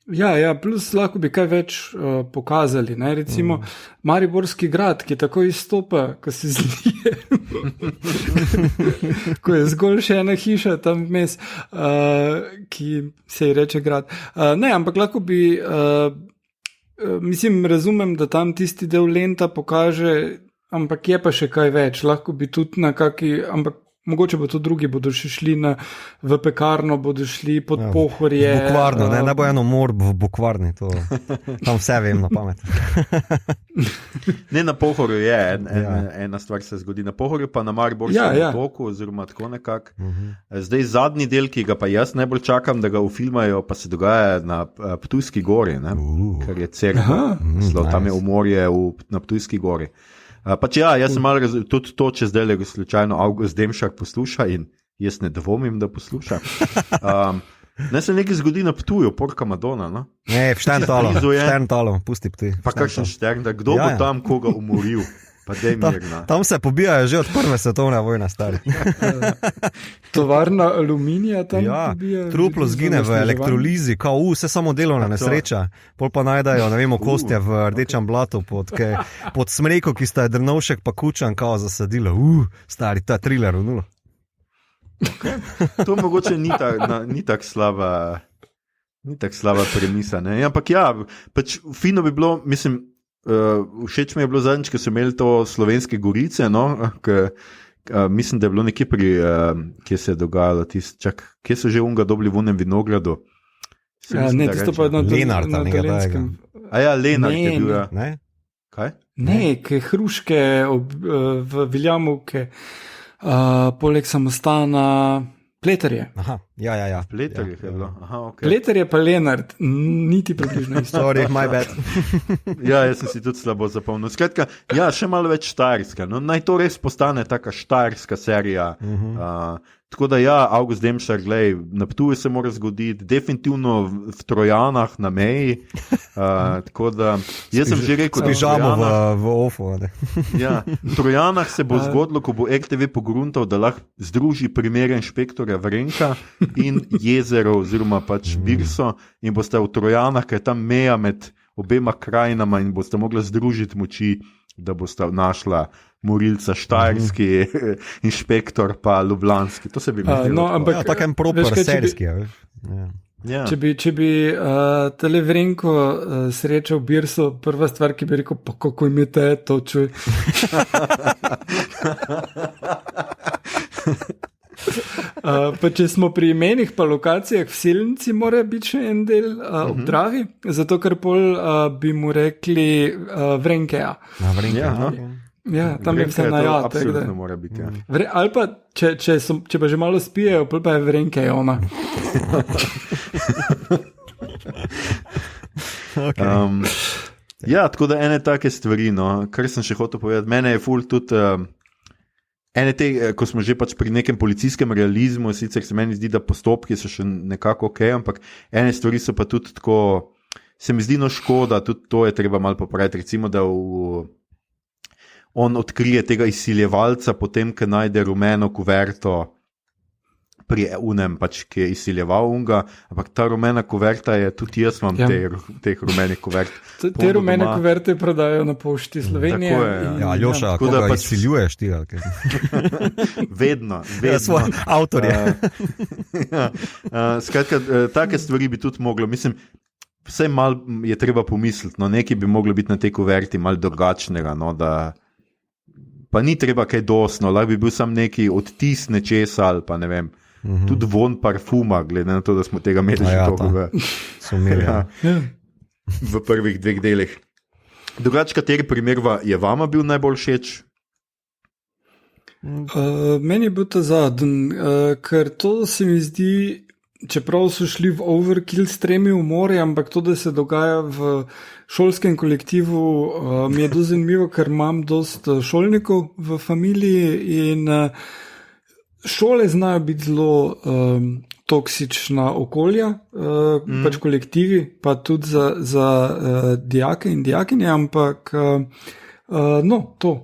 Ja, plus lahko bi kaj več pokazali, ne? Recimo Mariborski grad, ki tako izstopa, ko se zlije, ko je zgolj še ena hiša tam vmes, ki se ji reče grad. Ne, ampak lahko bi, mislim, razumem, da tam tisti del lenta pokaže, ampak je pa še kaj več, lahko bi tudi na kaki, ampak mogoče bo to drugi, bodo še šli v pekarno, bodo šli pod Pohorje. V Bukvarno, ne bo eno mor v Bukvarni, tam vse vem na pamet. Ne, na Pohorju je, ena stvar se zgodi na Pohorju, pa na Mariborskem otoku, oziroma tako nekako. Zdaj zadnji del, ki ga pa jaz najbolj čakam, da ga ufilmajo, pa se dogaja na Ptujski gori, ne? Ker je cerkev, tam je umorje na Ptujski gori. Pač jaz sem malo tudi to, če zdaj le slučajno August Demšar posluša in jaz ne dvomim, da posluša. Ne se nekaj zgodi na Ptuju, Porka Madonna, no? Ne, v Šterntalu, pusti Ptuj. Pa kakšen Štern, da kdo bo tam koga umoril? Pa dej mirna. Tam se pobijajo že od prve svetovne vojne, stari. Tovarna aluminija tam pobija. Truplo zgine v elektrolizi, kao vse samo delovna nesreča. Pol pa najdajo, ne vemo, kostja v rdečem blatu pod smreko, ki sta je Drnovšek pa Kučan kao zasadila. Stari, to je thriller v nulo. To mogoče ni tak slaba premisa, ne? Ampak pač fino bi bilo, mislim, všeč mi je bilo zadnjič, ko so imeli to Slovenske Gorice, no, mislim, da je bilo nekje kje se je dogajalo kje so že unga dobili v unem vinogradu. Ne, tisto pa je Lenart, na Dolenjskem. Lenart je bil, Ne? Kaj? Ne, hruške v Viljamovke, poleg Samostana, Pleterje. Aha, ja. Pleterje je bilo. Aha, okay. Pleterje pa Lenart, niti približno isto. Sorry, my bad. Jaz sem si tudi slabo zapomnil. Skratka, še malo več štajerska. No, naj to res postane taka štajerska serija. Tako da August Demšar, glej, na Ptuju se mora zgoditi, definitivno v Trojanah na meji. Tako da, jaz sem že rekel, da spižamo v ofu. V Trojanah se bo zgodilo, ko bo RTV pogruntal, da lahko združi primere inšpektorja Vrenka in jezero oziroma pač Birso in boste v Trojanah, ker je tam meja med obema krajinama in boste mogli združiti moči, da boste našla morilca štajerski inšpektor pa ljubljanski. To se bi mi zdelo. Tako en proper serijski. Če bi tele Vrenko srečal Birso, prva stvar, ki bi rekel, pa kako imate to, čuj. Pa če smo pri imenih pa lokacijah, v Selnici mora biti še en del ob Dravi, zato ker pol bi mu rekli Vrenkeja. Ja, tam je vse najad. Absolutno mora biti, ja. Ali pa, če pa že malo spijejo, pol pa je Vrenkeja ona. Tako da ene take stvari, no, kar sem še hotel povedati, mene je ful tudi ene te, ko smo že pač pri nekem policijskem realizmu, sicer se meni zdi, da postopki so še nekako ok, ampak ene stvari so pa tudi tako, se mi zdi škoda, tudi to je treba malo popraviti, recimo, da on odkrije tega izsiljevalca, potem, ko najde rumeno kuverto pri unem, pač, ki je izsiljeval unga, ampak ta rumena kuverta je, tudi jaz imam teh rumenih kuvert. Te rumene kuverte prodajo na pošti Slovenije. Tako je, ja. Aljoša, koga pač izsiljuješ ti? Vedno. Svoj avtor je. Skratka, take stvari bi tudi moglo, mislim, vse malo je treba pomisliti, no, nekaj bi moglo biti na tej kuverti malo drugačnega, no, da pa ni treba kaj dosno, lahko bi bil sam neki odtis nečesa ali pa ne vem, tudi von parfuma, glede na to, da smo tega imeli že toliko v prvih 2 delih. Drugače, kateri primer je vama bil najbolj všeč? Meni je bil ta zadnji, ker to se mi zdi, čeprav so šli v overkill s 3 umori, ampak to, da se dogaja v šolskem kolektivu, mi je dosti zanimivo, ker imam dosti šolnikov v familiji in šole znajo biti zelo toksična okolja, pač kolektivi, pa tudi za dijake in dijakinje, ampak to.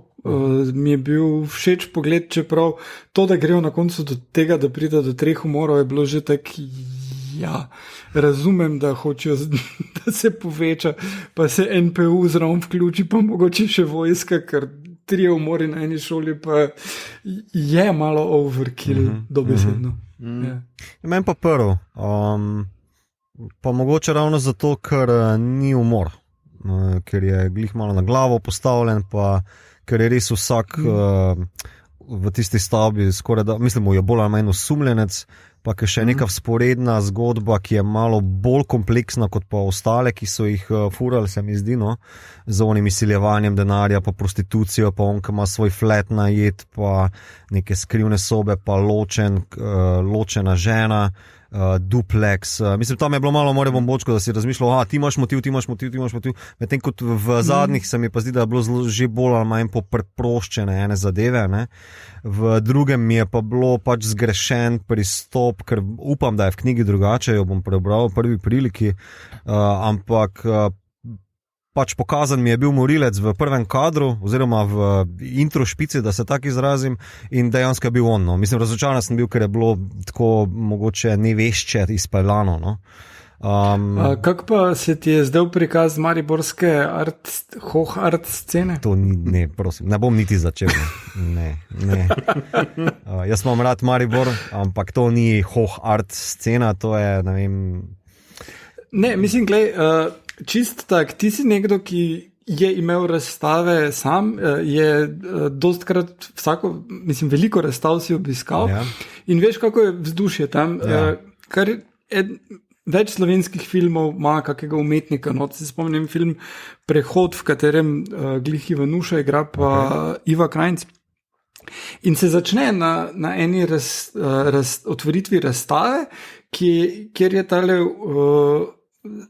Mi je bil všeč pogled, čeprav to, da grejo na koncu do tega, da pride do 3 umorov, je bilo že tako, razumem, da hočejo, da se poveča, pa se NPU zraven vključi, pa mogoče še vojska, ker 3 umori na eni šoli, pa je malo overkill, dobesedno. Meni pa prvo, pa mogoče ravno zato, ker ni umor, ker je glih malo na glavo postavljen, pa ker je res vsak v tisti stavbi skoraj da, mislim, je bolj ali manj osumljenec, pa je še neka vzporedna zgodba, ki je malo bolj kompleksna kot pa ostale, ki so jih furali, se mi zdi, no, z onim izsiljevanjem denarja, pa prostitucijo, pa on, ki ima svoj flat najet, pa neke skrivne sobe, pa ločena žena, duplex. Mislim, tam je bilo malo more bombočko, da si razmišljal, ti imaš motiv, medtem kot v zadnjih se mi pa zdi, da je bilo že bolj ali manj popreproščene ene zadeve, ne. V drugem mi je pa bilo pač zgrešen pristop, ker upam, da je v knjigi drugače, jo bom prebral v prvi priliki, ampak pač pokazan mi je bil morilec v prvem kadru, oziroma v intro špici, da se tako izrazim, in dejansko je bil on. No. Mislim, razočaran sem bil, ker je bilo tako mogoče nevešče izpeljano. No. Kako pa se ti je zdaj prikaz mariborske hoch art scene? To ni, ne, prosim, ne bom niti začel. Ne. Jaz imam rad Maribor, ampak to ni hoch art scena, to je, ne vem... Ne, mislim, čist tak, ti si nekdo, ki je imel razstave sam, je dostkrat veliko razstav si obiskal, in veš, kako je vzdušje tam, kar več slovenskih filmov ima kakega umetnika, no, se spomnim film Prehod, v katerem glih Ivanuša igra pa Iva Krajnc. In se začne na eni otvoritvi razstave, kjer je tale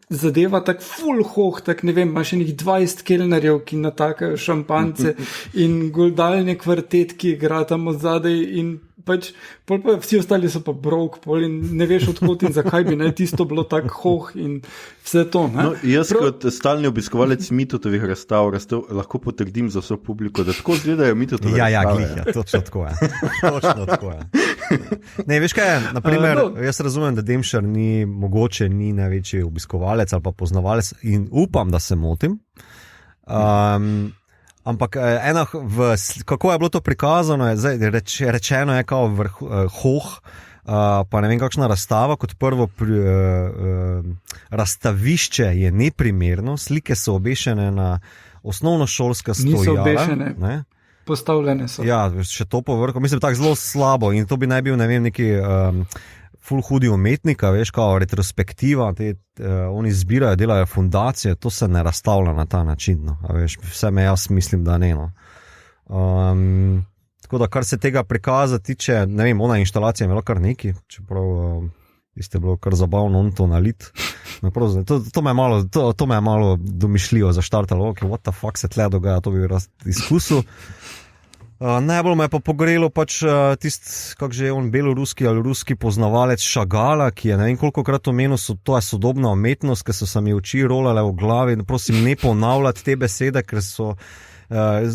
zadeva tak full hoh, tak ne vem, imaš enih 20 kelnerjev, ki natakajo šampance in goldalni kvartet, ki igra tam od zadaj in pač pol pa vsi ostali so pa broke, pol in ne veš odkot in zakaj bi tisto bilo tak hoh in vse to. Ne? No, jaz kot stalni obiskovalec Mitotovih razstav lahko potrdim za vso publiko, da tako izgledajo Mitotove razstave. Ja, točno tako je. Točno tako je. Ne, veš kaj je, naprimer, jaz razumem, da Demšar mogoče ni največji obiskovalec ali pa poznavalec in upam, da se motim. Ampak kako je bilo to prikazano, rečeno je kao hoh, pa ne vem kakšna razstava, kot prvo razstavišče je neprimerno, slike so obešene na osnovnošolska stojala. Niso obešene, ne? Postavljene so. Ja, še to povrhu, mislim tako zelo slabo in to bi naj bil, ne vem, neki ful hudi umetnika, veš, kao retrospektiva, oni zbirajo, delajo fundacije, to se ne razstavlja na ta način, no, a veš, vse me jaz mislim, da ne, no. Tako da, kar se tega prikaza tiče, ne vem, ona inštalacija je imela kar neki, čeprav je bilo kar zabavno on to nalit. To me je malo domišljivo zaštartalo, ok, what the fuck se tle dogaja, to bi raz izkusil. Najbolj me je pa pogrelo pač kak že je on, beloruski ali ruski poznavalec Šagala, ki je ne vem kolikokrat omenil, to je sodobna umetnost, ker so se mi oči rolale v glavi, prosim ne ponavljati te besede, ker so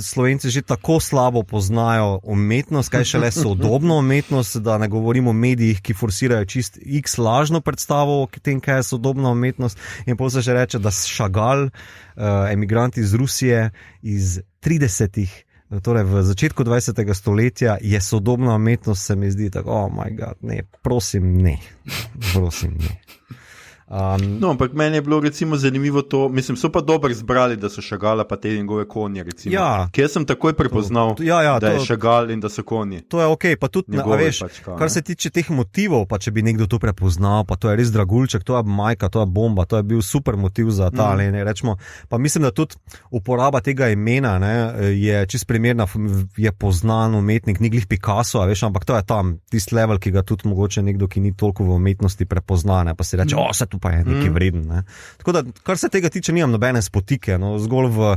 Slovenci že tako slabo poznajo umetnost, kaj šele sodobno umetnost, da ne govorimo o medijih, ki forsirajo čist x lažno predstavo o tem, kaj je sodobna umetnost, in potem se že reče, da Šagal, emigrant iz Rusije iz 30-ih, torej v začetku 20. stoletja je sodobna umetnost, se mi zdi tako, oh my god, ne, prosim ne. No, ampak meni je bilo recimo zanimivo to, mislim, so pa dobro zbrali, da so Šagala pa te njegove konje, recimo. Ja, kjer sem takoj prepoznal, da je Šagal in da so konji. To je okej, pa tudi, veš, pač, kar se tiče teh motivov, pa če bi nekdo to prepoznal, pa to je res dragulček, to je majka, to je bomba, to je bil super motiv za ta, ne, rečemo, pa mislim, da tudi uporaba tega imena, ne, je čist primerna, je poznan umetnik, ni glih Picasso, veš, ampak to je tam, tisti level, ki ga tudi mogoče nekdo, ki ni toliko v umetnosti prepoznane, pa si reče, se tu pa je nekaj vreden. Ne. Tako da, kar se tega tiče, nimam nobene spotike, no, zgolj v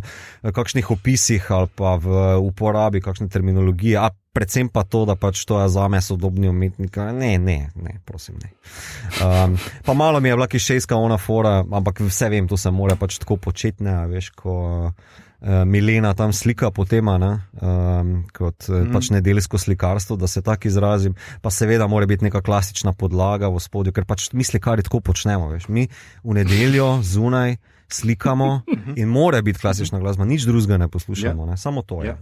kakšnih opisih ali pa v uporabi kakšne terminologije, a predvsem pa to, da pač to je zame sodobni umetnik. Ne, prosim, ne. Pa malo mi je bila kišejska ona fora, ampak vse vem, to se mora pač tako početi, ne, veš, ko Milena tam slika po tema, kot pač nedeljsko slikarstvo, da se tako izrazim, pa seveda mora biti neka klasična podlaga v spodju, ker pač mi slikarji tako počnemo, veš, mi v nedeljo zunaj slikamo in mora biti klasična glasba, nič drugega ne poslušamo, ne, samo to je.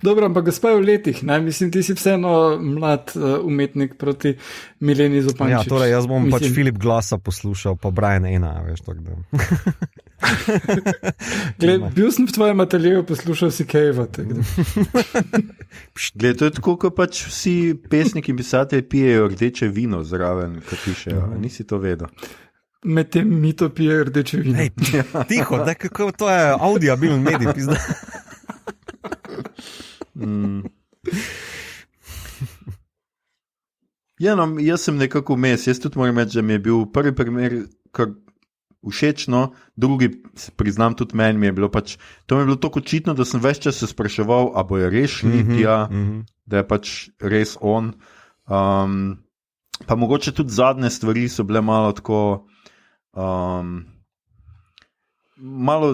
Dobro, ampak gospa je v letih, ne? Mislim, ti si vseeno mlad umetnik proti Mileni Zupančič. Ja, torej jaz bom pač Filip Glasa poslušal, pa Brian Ena, veš, tako da. Bil sem v tvojem ateljeju, poslušal si Kejva. Gled, to je tako, kot pač vsi pesniki in pisatelji pijejo rdeče vino zraven, kot pišejo. Nisi to vedel. Medtem mi to pije rdeče vino. Ej, tiho, da kako to je audiabilni medij, pizda. Ja, no, jaz sem nekako vmes, jaz tudi moram reči, da mi je bil prvi primer kar všečno, drugi, priznam tudi meni, mi je bilo pač, to mi je bilo tako očitno, da sem več čas se spraševal, a bojo rešili tja, da je pač res on. Pa mogoče tudi zadnje stvari so bile malo tako, malo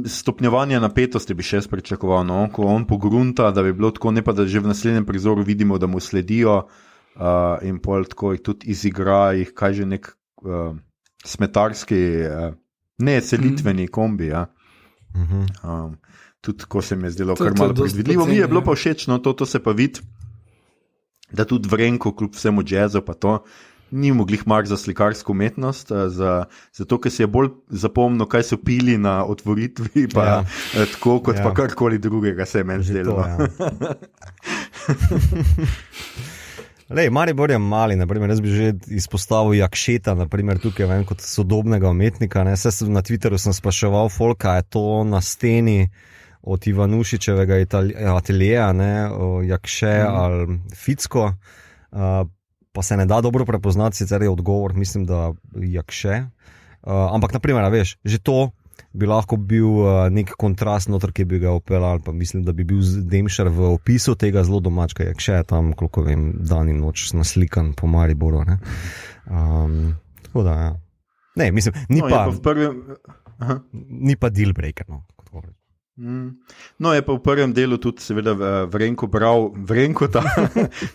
stopnjevanja napetosti bi še pričakoval, no? Ko on pogrunta, da bi bilo tako, ne pa da že v naslednjem prizoru vidimo, da mu sledijo in pol tako jih tudi izigra, jih kaj že nek smetarski, ne selitveni kombi, ja. Tudi ko se mi je zdelo kar malo predvidljivo, mi je bilo pa všeč, no, to se pa vidi, da tudi Vrenko kljub vsemu jazzu pa to ni moglih mar za slikarsko umetnost, zato ker si je bolj zapomnil, kaj so pili na otvoritvi, pa tako kot pa karkoli drugega se je meni zdelo. Lej, Maribor je mali, naprimer, jaz bi že izpostavil Jakšeta, naprimer, tukaj vem, kot sodobnega umetnika, ne, na Twitteru sem spraševal folka, je to na steni od Ivanušičevega ateljeja, ne, Jakše ali Ficko, pa se ne da dobro prepoznati, sicer je odgovor, mislim, da Jakše, ampak naprimer, veš, že to bi lahko bil nek kontrast noter, ki bi ga opeljal, pa mislim, da bi bil Demšar v opisu tega zelo domačka, Jakše je tam, koliko vem, dan in noč naslikan po Mariboru, ne. Tako da, ja. Ne, mislim, ni pa deal breaker, no, kot govorim. No, je pa v prvem delu tudi seveda Vrenko bral Vrenkota,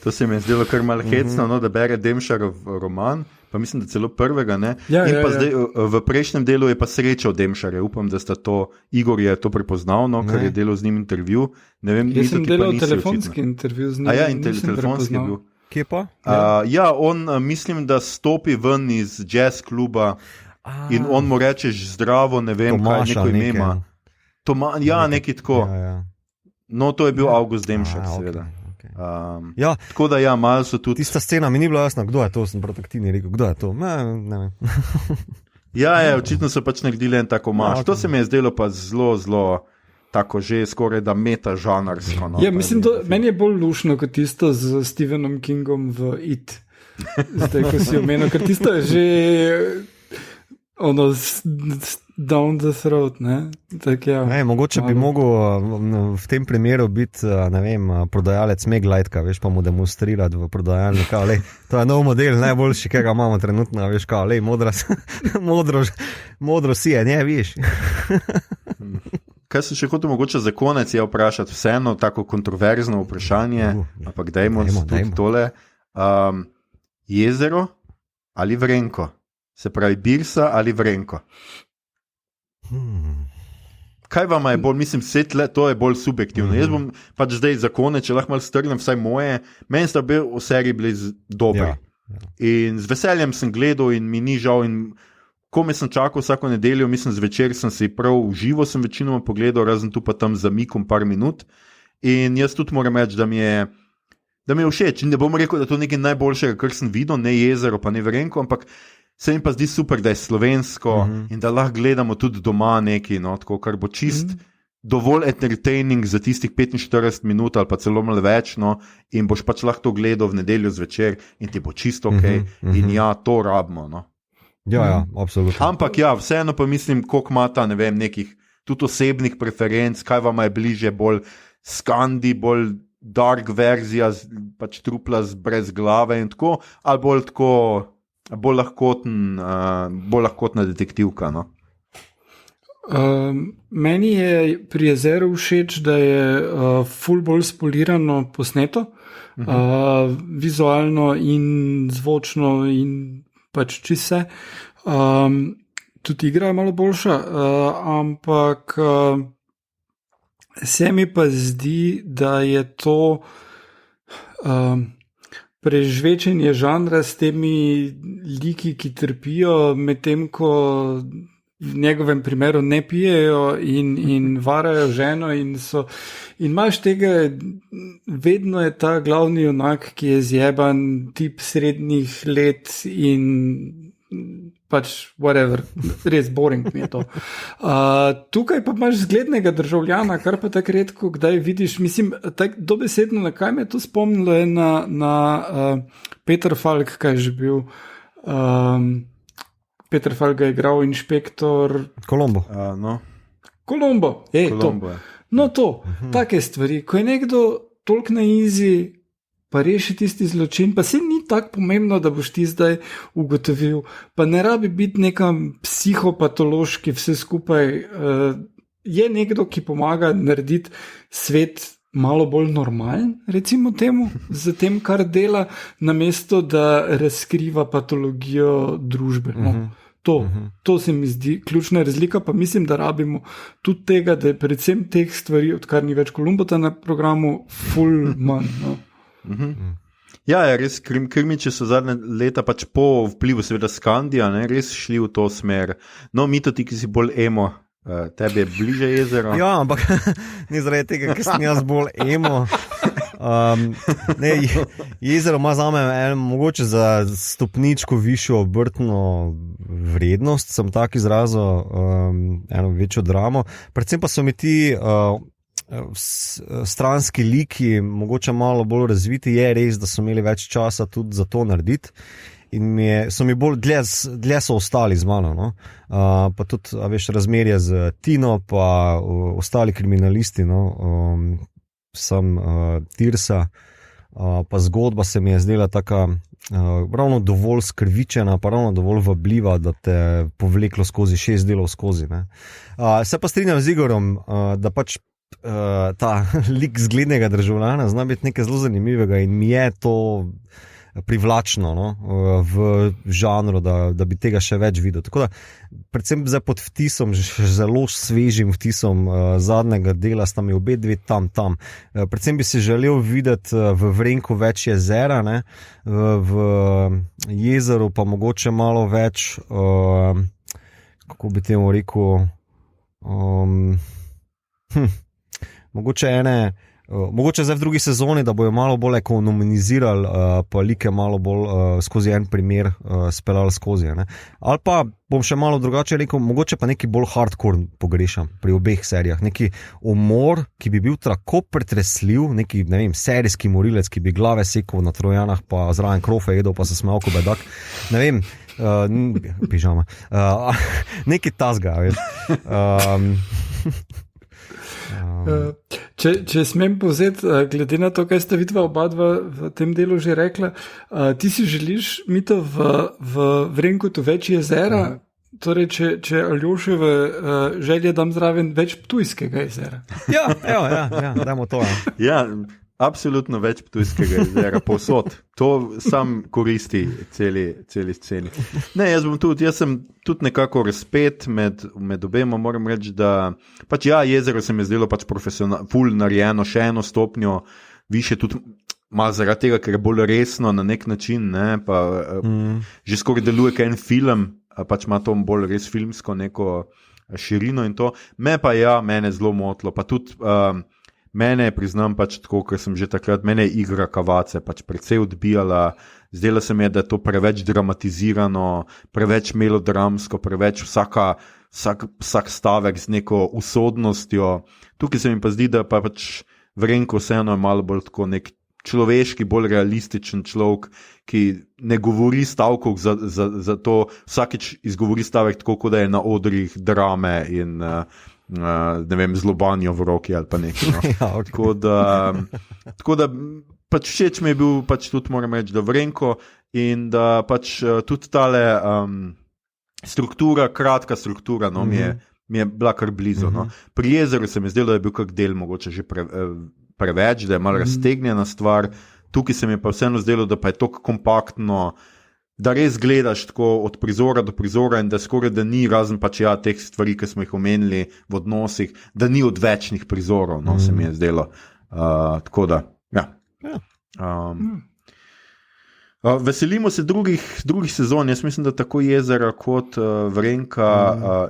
to se mi je zdelo kar malo hecno, no, da bere Demšarov roman, pa mislim, da celo prvega, ne. Zdaj v prejšnjem delu je pa srečal Demšarja, upam, da sta to, Igor je to prepoznal, no, ker je delal z njim intervju. Ne vem, jaz sem delal telefonski intervju z njim. telefonski je bil. Kje pa? Ja, on mislim, da stopi ven iz jazz kluba in on mu rečeš zdravo, ne vem, Tomaša, kaj neko ime ima. Nekaj tako. No, to je bil August Demšar, seveda. Tako da ja, malo so tudi... Tista scena mi ni bila jasna, kdo je to, sem protaktivni rekel, kdo je to? Ne vem. Očitno so pač naredili en tako maš. To se mi je zdelo pa zelo, zelo tako že skoraj da meta žanarsko. No, mislim, meni je bolj lušno kot tisto z Stephenom Kingom v It. Zdaj, ko si omenil, ker tisto je že ono down the throat, ne? Tak, ja. Mogoče bi mogel v tem primeru biti, ne vem, prodajalec Meglajtka, veš, pa mu demonstrirati v prodajalnika, to je nov model, najboljši, ki ga imamo trenutno, veš, modro si je, ne, viš. Kaj sem še hotel mogoče za konec je vprašati, vseeno tako kontroverzno vprašanje, ampak dajmo tudi tole. Jezero ali Vrenko? Se pravi, Birsa ali Vrenko? Kaj vam je bolj, mislim, to je bolj subjektivno. Jaz bom pač zdaj za konec, če lahko malo strnem vsaj moje, meni sta v seriji bili dobri. In z veseljem sem gledal in mi ni žal in kome sem čakal vsako nedeljo, mislim, zvečer sem si prav uživo sem večinoma pogledal, razen tu pa tam zamikom par minut. In jaz tudi moram reči, da mi je všeč. In ne bom rekel, da to je nekaj najboljšega, kar sem videl, ne Jezero, pa ne Vrenko, ampak se mi pa zdi super, da je slovensko in da lahko gledamo tudi doma nekaj, no, tako, kar bo čist dovolj entertaining za tistih 45 minut ali pa celo malo več, no, in boš pač lahko to gledal v nedeljo zvečer in ti bo čisto okej. In ja, to rabimo, no. Ja, absolutno. Ampak ja, vseeno pa mislim, koliko ima ta, ne vem, nekih tudi osebnih preferenc, kaj vam je bliže bolj Skandi, bolj dark verzija, pač trupla brez glave in tako, ali bolj lahkotna detektivka. No? Meni je pri Jezeru všeč, da je ful bolj spolirano posneto, vizualno in zvočno in pač čise. Tudi igra je malo boljša, ampak se mi pa zdi, da je to prežvečenje žanra s temi liki, ki trpijo, medtem ko v njegovem primeru ne pijejo in varajo ženo in imaš tega, vedno je ta glavni junak, ki je zjeban, tip srednjih let in pač whatever, res boring mi je to. Tukaj pa imaš zglednega državljana, kar pa tako redko kdaj vidiš, mislim, dobesedno, na kaj me to spomnilo je na Peter Falk, kaj je že bil, Peter Falk je igral inšpektor Columbo. Columbo, to. No to, take stvari, ko je nekdo toliko na easy, pa reši tisti zločin, pa se ni tako pomembno, da boš ti zdaj ugotovil, pa ne rabi biti nekam psihopatološki vse skupaj. Je nekdo, ki pomaga narediti svet malo bolj normalen, recimo temu, z tem, kar dela, namesto da razkriva patologijo družbe. No. To se mi zdi ključna razlika, pa mislim, da rabimo tudi tega, da je predvsem teh stvari, odkar ni več Kolumbota na programu, full manj. No. Ja, res krimiči so zadnje leta pač po vplivu seveda Skandija, ne, res šli v to smer. No, Mito, ti, ki si bolj emo, tebi je bliže jezero. Ja, ampak ni zaradi tega, ker sem jaz bolj emo. Jezero ima zame mogoče za stopničko višjo obrtno vrednost, sem tak izrazil, eno večjo dramo. Predvsem pa so mi ti stranski liki mogoče malo bolj razviti, je res, da so imeli več časa tudi za to narediti in so mi bolj dlje so ostali z mano, no? Pa tudi, veš, razmerje z Tino pa ostali kriminalisti, no? Sam Tirsa, pa zgodba se mi je zdela taka ravno dovolj skrvičena, pa ravno dovolj vabljiva, da te povleklo skozi 6 delov skozi, ne? Se pa strinjam z Igorom, da pač ta lik zglednega državljana zna biti nekaj zelo zanimivega in mi je to privlačno, no, v žanru, da bi tega še več videl. Tako da, predvsem zdaj pod vtisom, zelo svežim vtisom zadnjega dela sta mi obe dve tam. Predvsem bi si želel videti v Vrenku več jezera, ne, v jezeru pa mogoče malo več, kako bi temu rekel, mogoče zdaj v drugi sezoni, da bojo malo bolj ekonomizirali, pa like malo bolj skozi en primer speljali skozi. Ne? Ali pa bom še malo drugače rekel, mogoče pa neki bolj hardcore pogrešam pri obeh serijah. Neki umor, ki bi bil tako pretresljiv, neki, ne vem, serijski morilec, ki bi glave sekal na Trojanah, pa zraven krofe jedel, pa se smejal ko bedak. Ne vem, pižama. Neki tasga, veš. Če smem povzeti, glede na to, kaj sta vidva oba dva v tem delu že rekla, ti si želiš, Mito, v Vrenkutu več jezera, torej če Aljoševe želje dam zraven več Ptujskega jezera. Ja, dajmo to. Ja, absolutno več Ptujskega jezera, povsod. To sam koristi celi sceni. Ne, jaz sem tudi nekako razpet med obema, moram reči, da pač ja, jezero se mi je zdelo pač ful narejeno, še eno stopnjo više, tudi malo zaradi tega, ker je bolj resno na nek način, ne, pa že skoraj deluje kot en film, pač ima to bolj res filmsko neko širino in to. Mene zelo motilo, pa tudi mene, priznam, pač tako, ker sem že takrat, mene je igra Kavace pač precej odbijala, zdela se mi je, da je to preveč dramatizirano, preveč melodramsko, preveč vsak stavek z neko usodnostjo. Tukaj se mi pa zdi, da pa pač Vrenko vseeno je malo bolj tako nek človeški, bolj realističen človek, ki ne govori stavkov za to, vsakič izgovori stavek tako, kot da je na odrih drame in ne vem, zlobanjo v roki ali pa nekaj. No. Ja, okay. Tako da pač všeč mi je bil, pač tudi moram reči, da Vrenko in da pač tudi tale struktura, kratka struktura, no, mi je bila kar blizu. No. Pri Jezeru se mi zdelo, da je bil kak del mogoče že preveč, da je malo raztegnjena stvar. Tukaj se mi je pa vseeno zdelo, da pa je to kompaktno, da res gledaš tako od prizora do prizora in da skoraj da ni, razen pač teh stvari, ki smo jih omenili v odnosih, da ni odvečnih prizorov, no, se mi je zdelo. Tako da, ja. Veselimo se drugih sezon, jaz mislim, da tako Jezera kot Vrenka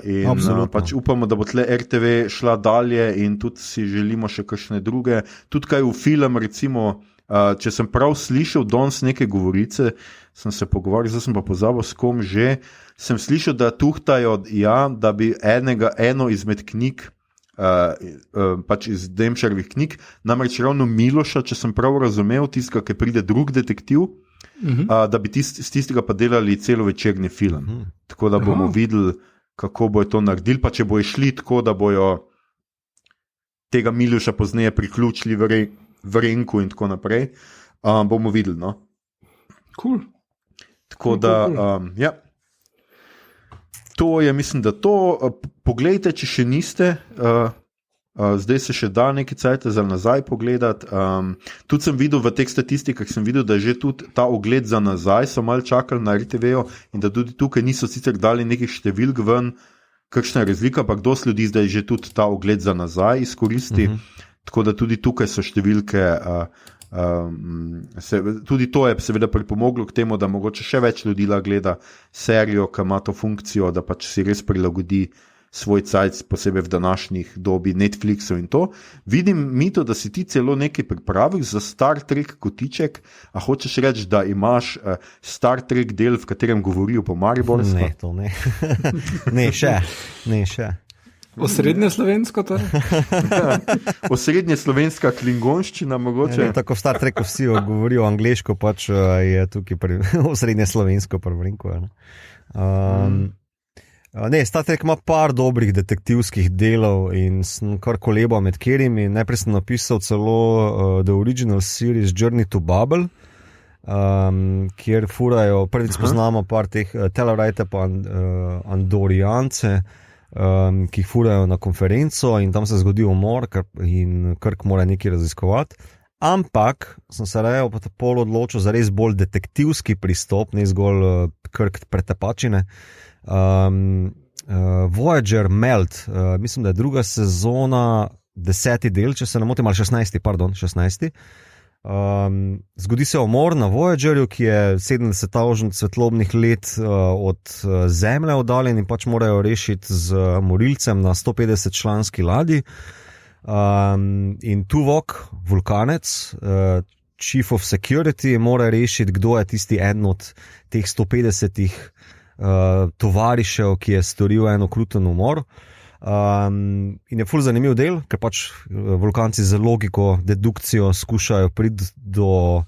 in pač upamo, da bo tle RTV šla dalje in tudi si želimo še kakšne druge, tudi kaj v film, recimo, če sem prav slišal danes neke govorice, sem se pogovarjal, zdaj sem pa pozabil s kom že, sem slišal, da tuhtajo, da bi eno izmed knjig, pač iz Demšarovih knjig, namreč ravno Miloša, če sem prav razumel, tiska, ki pride drug detektiv, da bi z tistega pa delali celovečerni film. Tako da bomo videli, kako bojo to naredili, pa če bojo šli tako, da bojo tega Miloša pozneje priključili Vrenku in tako naprej, bomo videli, no. Cool. Tako da, ja. To je, mislim, da to. Poglejte, če še niste, zdaj se še da nekaj cajta za nazaj pogledati. Tudi sem videl v teh statistikah, sem videl, da je že tudi ta ogled za nazaj, so malo čakali na RTV-jo in da tudi tukaj niso sicer dali nekih številk ven, kakšna je razlika, ampak dosti ljudi zdaj že tudi ta ogled za nazaj izkoristi. Tako da tudi tukaj so številke, tudi to je seveda pripomoglo k temu, da mogoče še več ljudi gleda serijo, ki ima to funkcijo, da pač si res prilagodi svoj cajt, posebej v današnjih dobi Netflixov in to. Vidim, Mito, da si ti celo nekaj pripravil za Star Trek kotiček, a hočeš reči, da imaš Star Trek del, v katerem govorijo po mariborsko? Ne, to ne. Ne še. Osrednjeslovensko to je? Osrednjeslovenska klingonščina mogoče? Ne, tako v Star Treku vsi govorijo angleško, pač je tukaj osrednjeslovensko pri Vrenku. Ne, Star Trek ima par dobrih detektivskih delov in sem kar kolebal med katerimi. Najprej sem napisal celo The Original Series Journey to Babel, kjer furajo, prvič spoznamo par teh Tellarite pa Andorijance, ki jih furajo na konferenco in tam se zgodi umor in Kirk mora nekaj raziskovati. Ampak sem se raje pol odločil za res bolj detektivski pristop, ne zgolj Kirk pretepačine. Voyager Meld, mislim, da je druga sezona, 10. del, če se ne motim, ali 16. Zgodi se umor na Voyagerju, ki je 70.000 svetlobnih let od Zemlje oddaljen in pač morajo rešiti z morilcem na 150 članski ladji. In Tuvok, vulkanec, Chief of Security, mora rešiti, kdo je tisti eden od teh 150 tovarišev, ki je storil en okruten umor. In je ful zanimiv del, ker pač vulkanci z logiko, dedukcijo skušajo priti do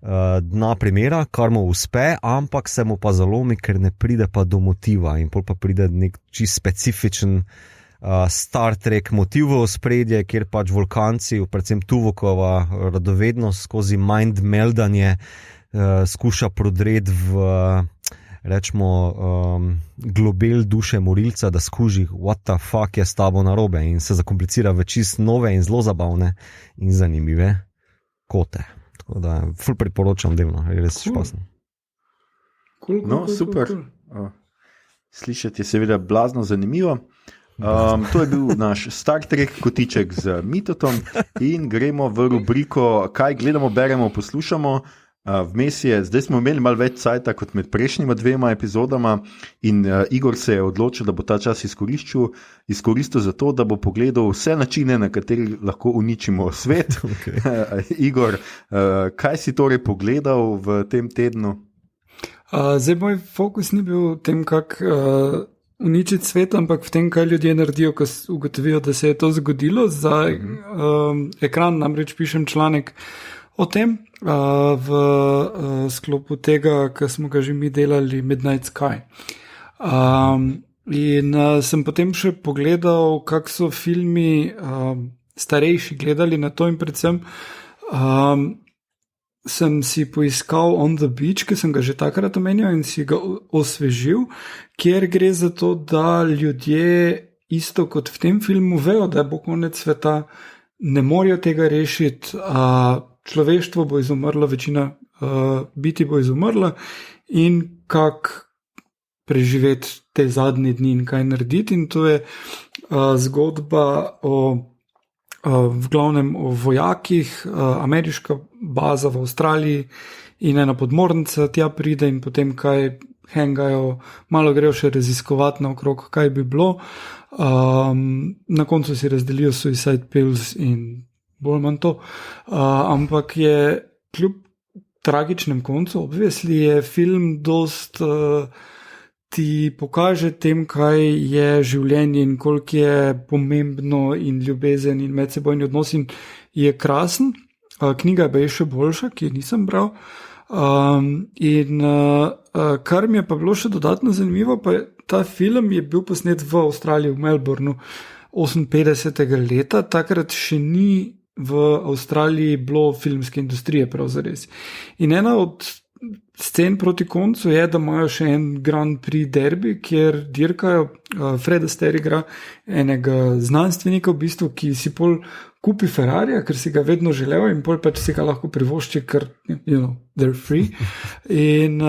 dna primera, kar mu uspe, ampak se mu pa zalomi, ker ne pride pa do motiva in pol pa pride nek čist specifičen Star Trek motiv v ospredje, kjer pač vulkanci, predvsem Tuvokova radovednost skozi mind meldanje skuša prodreti v rečemo globel duše morilca, da skuži what the fuck je s tabo narobe in se zakomplicira v čist nove in zelo zabavne in zanimive kote. Tako da ful priporočam delno, je res špasno. No, super. Slišati je seveda blazno zanimivo. To je bil naš Star Trek kotiček z Mitotom in gremo v rubriko kaj gledamo, beremo, poslušamo. Vmes je, zdaj smo imeli malo več cajta kot med prejšnjima 2 epizodama in Igor se je odločil, da bo ta čas izkoristil za to, da bo pogledal vse načine, na kateri lahko uničimo svet. Okay. Igor, kaj si torej pogledal v tem tednu? Zdaj moj fokus ni bil v tem, kako uničiti svet, ampak v tem, kaj ljudje naredijo, ko ugotovijo, da se je to zgodilo. Za ekran namreč pišem članek o tem, v sklopu tega, kar smo ga že mi delali, Midnight Sky. In sem potem še pogledal, kako so filmi starejši gledali na to in predvsem sem si poiskal On the Beach, ki sem ga že takrat omenil in si ga osvežil, kjer gre za to, da ljudje isto kot v tem filmu vejo, da bo konec sveta, ne morejo tega rešiti, človeštvo bo izumrlo, večina biti bo izumrla in kako preživeti te zadnje dni in kaj narediti. In to je zgodba v glavnem o vojakih, ameriška baza v Avstraliji in ena podmornica tja pride in potem kaj hengajo, malo grejo še raziskovati naokrog, kaj bi bilo. Na koncu si razdelijo suicide pills in bolj manj to. Ampak je kljub tragičnem koncu, obvisli je film dost ti pokaže tem, kaj je življenje in koliko je pomembno in ljubezen in medsebojni odnos in je krasen. Knjiga je še boljša, ki jo nisem bral. Kar mi je pa bilo še dodatno zanimivo, pa je, ta film je bil posnet v Avstraliji, v Melbourneu 58. leta, takrat še ni v Avstraliji bilo filmske industrije prav zares. In ena od scen proti koncu je, da imajo še en Grand Prix derbi, kjer dirkajo. Fred Astaire igra enega znanstvenika, v bistvu, ki si pol kupi Ferrarija, ker si ga vedno želel in pol pač si ga lahko privošči, ker they're free. In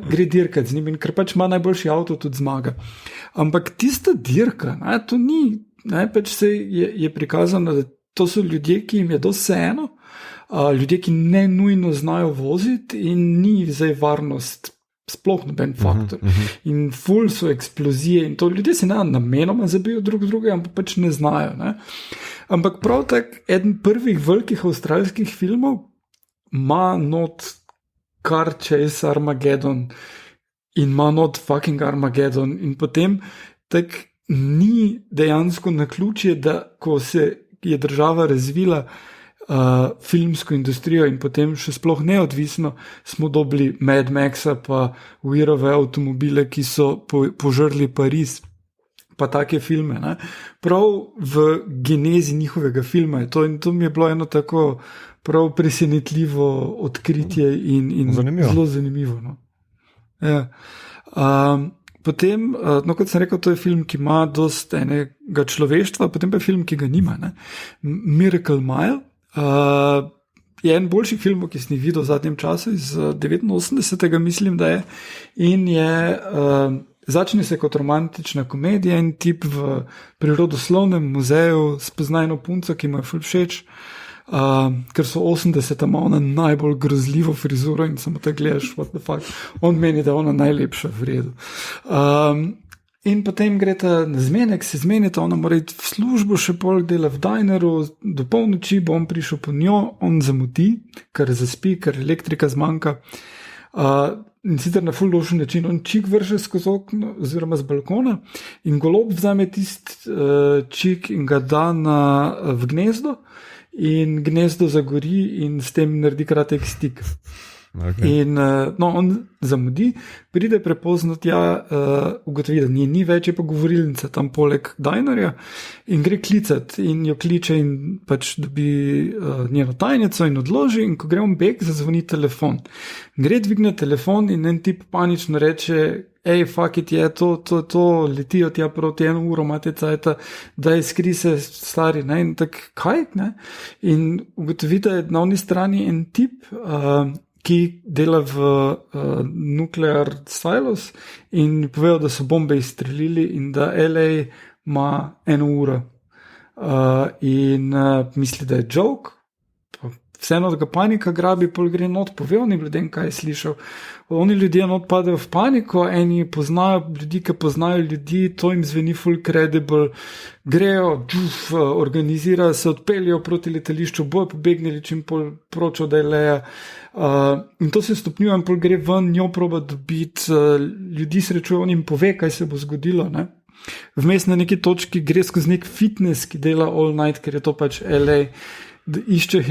gre dirkati z njim in ker pač ima najboljši avto, tudi zmaga. Ampak tista dirka, to ni, pač se je prikazano, da to so ljudje, ki jim je dosti vseeno, ljudje, ki ne nujno znajo voziti in ni zdaj varnost sploh noben faktor. In ful so eksplozije in to ljudje se namenoma zabijo drug druge, ampak pač ne znajo. Ne? Ampak prav tak, eden prvih velikih avstralskih filmov ima not Car Chase Armageddon in ima not fucking Armageddon in potem tak ni dejansko naključje, da ko se je država razvila filmsko industrijo in potem še sploh neodvisno, smo dobili Mad Maxa pa Weirove avtomobile, ki so požrli Pariz, pa take filme. Ne? Prav v genezi njihovega filma je to in to mi je bilo eno tako prav presenetljivo odkritje in zanimivo. Zelo zanimivo. No? Ja. Potem, kot sem rekel, to je film, ki ima dost enega človeštva, potem pa je film, ki ga nima. Ne? Miracle Mile je en boljših filmov, ki sem jih videl v zadnjem času, iz 89. mislim, da je, in je začne se kot romantična komedija in tip v prirodoslovnem muzeju spozna eno punco, ki mu je ful všeč, ker so 80. ima ona najbolj grozljivo frizuro in samo te gledaš, what the fuck, on meni, da je ona najlepša v redu. In potem greta na zmenek, se zmenita, ona mora iti v službo, še pol dela v dineru, do polnoči bo on prišel po njo, on zamuti, ker zaspi, ker elektrika zmanjka. In sicer na ful lošen način, on čik vrže skozi okno oziroma z balkona in golob vzame tist čik in ga da v gnezdo in gnezdo zagori in s tem naredi kratek stik. Okay. In on zamudi, pride prepozno tja, ugotovi, da ni več, je pa govorilnica tam poleg dinerja in gre klicati in jo kliče in pač dobi njeno tajnico in odloži in ko gre on beg, zazvoni telefon. Gre dvigne telefon in en tip panično reče, fuck it je, to letijo tja proti 1 uro, imate cajta, daj skri se stari, ne, in tak, kaj, ne, in ugotovi, da je na oni strani en tip, ki dela v Nuclear Silos in povejo, da so bombe izstrelili in da LA ima 1 uro. In misli, da je joke, vseeno, da ga panika grabi, pol gre not, povejo ni ljudem, kaj je slišal. Oni ljudje not padejo v paniko, eni poznajo ljudi, ki poznajo ljudi, to jim zveni full credible, grejo, organizirajo se, odpeljajo proti letališču, bojo pobegnili čim pol proč od LA. In to se stopnjuje in pol gre ven, njo proba dobiti, ljudi srečuje, on jim pove, kaj se bo zgodilo. Ne? Vmes na neki točki gre skozi nek fitness, ki dela all night, ker je to pač LA, da išče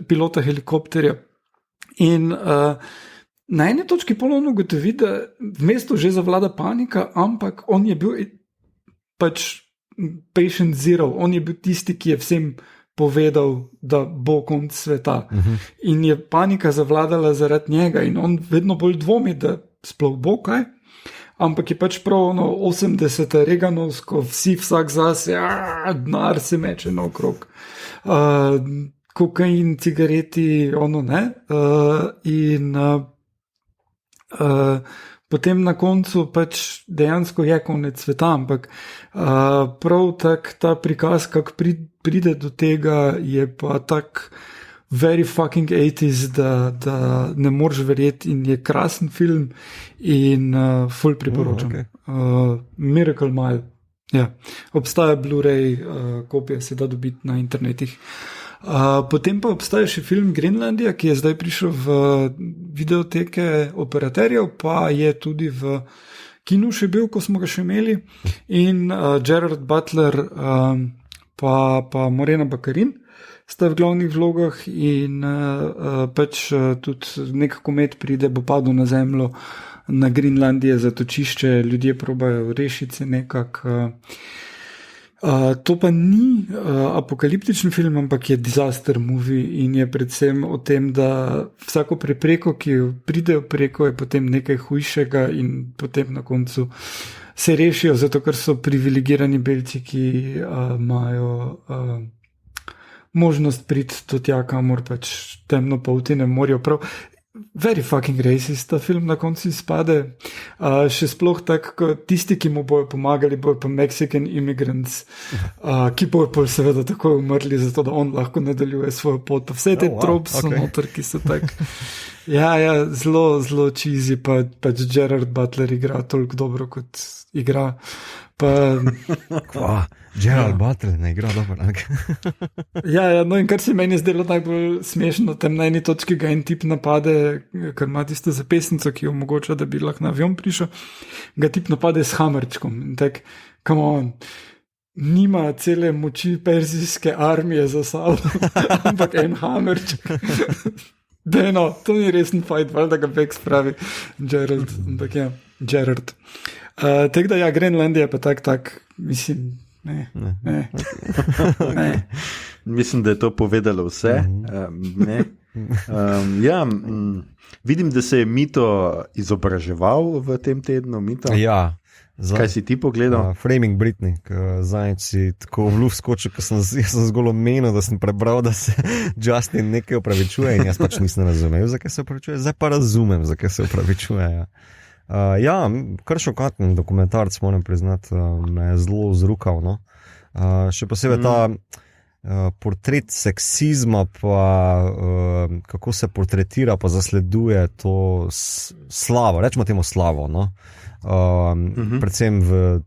pilota helikopterja. In na eni točki ponovno ugotovi, da v mestu že zavlada panika, ampak on je bil pač patient zero, on je bil tisti, ki je vsem povedal, da bo konc sveta. In je panika zavladala zaradi njega in on vedno bolj dvomi, da sploh bo kaj. Ampak je pač prav 80. Reaganovsko, vsak zase, denar se meče naokrog. Kokain, cigareti, ne. In potem na koncu pač dejansko je konec sveta, ampak prav tak ta prikaz, kak pride do tega, je pa tak very fucking 80s, da ne moreš verjeti in je krasen film in ful priporočam. Miracle Mile. Ja. Obstaja Blu-ray, kopija se da dobiti na internetih. Potem pa obstaja še film Grenlandija, ki je zdaj prišel v videoteke operaterjev, pa je tudi v kinu še bil, ko smo ga še imeli. In Gerard Butler pa Morena Baccarin sta v glavnih vlogah in pač tudi nek komet pride, bo padel na zemljo, na Grenlandije zatočišče, ljudje probajo rešiti se nekako. To pa ni apokaliptični film, ampak je disaster movie in je predvsem o tem, da vsako prepreko, ki pridejo preko, je potem nekaj hujšega in potem na koncu se rešijo, zato ker so privilegirani belci, ki imajo možnost priti do tja, kamor pač temnopolti ne morajo. Prav very fucking racist ta film na koncu izpade. Še sploh tako, tisti, ki mu bojo pomagali, bojo pa Mexican immigrants, ki bojo pa seveda takoj umrli, zato da on lahko nadaljuje svojo pot. Vse te tropes so noter, ki so tak. Ja, zelo, zelo cheesy, pač Gerard Butler igra toliko dobro, kot igra. Gerald Butler ne igra dobro. No in kar se meni zdelo najbolj smešno, tam na eni točki ga en tip napade, ker ima tisto zapestnico, ki omogoča, da bi lahko na avion prišel, ga tip napade s hamerčkom in tak, come on, nima cele moči perzijske armije za sabo, ampak en hamerček. To ni resen fight, valjda ga back spravi Gerald, ampak ja, Gerard. Tako da ja, Grenlandija pa tak, mislim, ne. Mislim, da je to povedalo vse. Vidim, da se je Mito izobraževal v tem tednu. Mito. Ja. Kaj si ti pogledal? Framing Britney, zajec si tako v luft skočil, ker sem zgolj omenil, da sem prebral, da se Justin nekaj opravičuje in jaz pač nisem razumel, zakaj se opravičuje, zdaj pa razumem, zakaj se opravičuje. Kar šokanten dokumentarc, moram priznati, me je zelo zrukal. No? Še posebej ta portret seksizma, pa kako se portretira, pa zasleduje to slavo, rečemo temu slavo, no? Predvsem v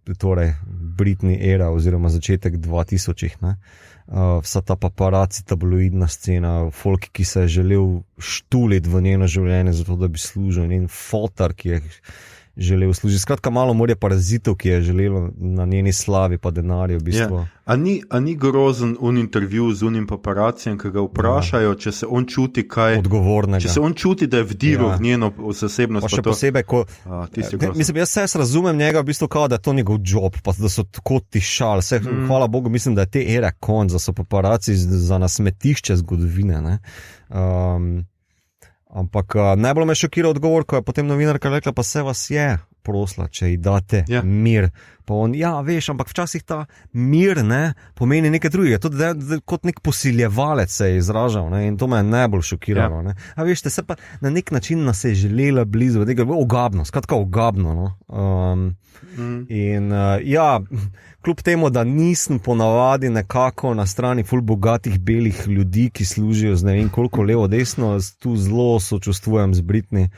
Britney era oziroma začetek 2000-ih. Vsa ta paparaci, tabloidna scena, folk, ki se je želel štuliti v njeno življenje, zato da bi služil, njen fotar, ki je želel služiti. Skratka, malo morje parazitov, ki je želelo na njeni slavi pa denarju. V bistvu. Ja. A ni grozen intervju z unim paparacijem, ki ga vprašajo, če se on čuti kaj odgovornega. Če se on čuti, da je vdiral v njeno zasebnost. Pa še posebej, ko mislim, jaz razumem njega v bistvu kao, da je to njegov job, pa da so tako tišali. Hvala Bogu, mislim, da je te ere konc, da so paparaci za nasmetišče zgodovine. Ne? Ampak najbolj me šokira odgovor, ko je potem novinarka rekla, pa se vas je prosla, če ji date mir. Pa on, veš, ampak včasih ta mir pomeni nekaj drugega. To je kot nek posiljevalec se je izražal, ne? In to me je najbolj šokiralo. Ne? A veš, se pa na nek način nas je želela blizu, ogabno, skratka ogabno. No? Kljub temu, da nisem ponavadi nekako na strani ful bogatih belih ljudi, ki služijo z ne vem koliko levo desno, tu zelo sočustvujem z Britney.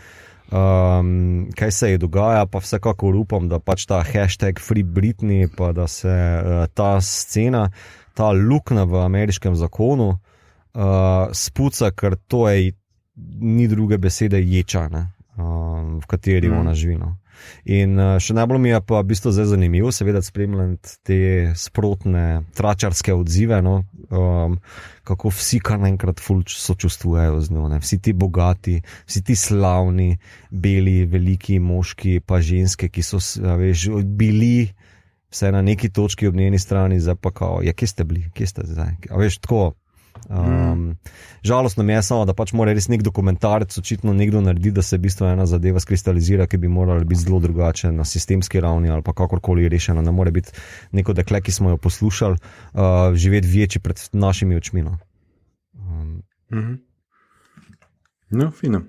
Kaj se je dogaja, pa vsekakor upam, da pač ta hashtag Free Britney, pa da se ta scena, ta luknja v ameriškem zakonu spuca, ker to ni druge besede ječa, v kateri ona živi. No. In še najbolj mi je pa v bistvu zdaj zanimivo seveda spremljati te sprotne tračarske odzive, no, kako vsi kar naenkrat sočustvujejo z njo, ne? Vsi ti bogati, vsi ti slavni, beli, veliki moški, pa ženske, ki so, veš, bili vse na neki točki ob njeni strani, zdaj pa kao, ja, kje ste bili, kje ste zdaj, a veš, tako. Žalostno mi je samo, da pač mora res nek dokumentarec očitno nekdo naredi, da se v bistvu ena zadeva skristalizira, ki bi morala biti zelo drugače na sistemski ravni ali pa kakorkoli rešena. Ne more biti neko dekle, ki smo jo poslušali, živeti večji pred našimi očmi. No, no fino.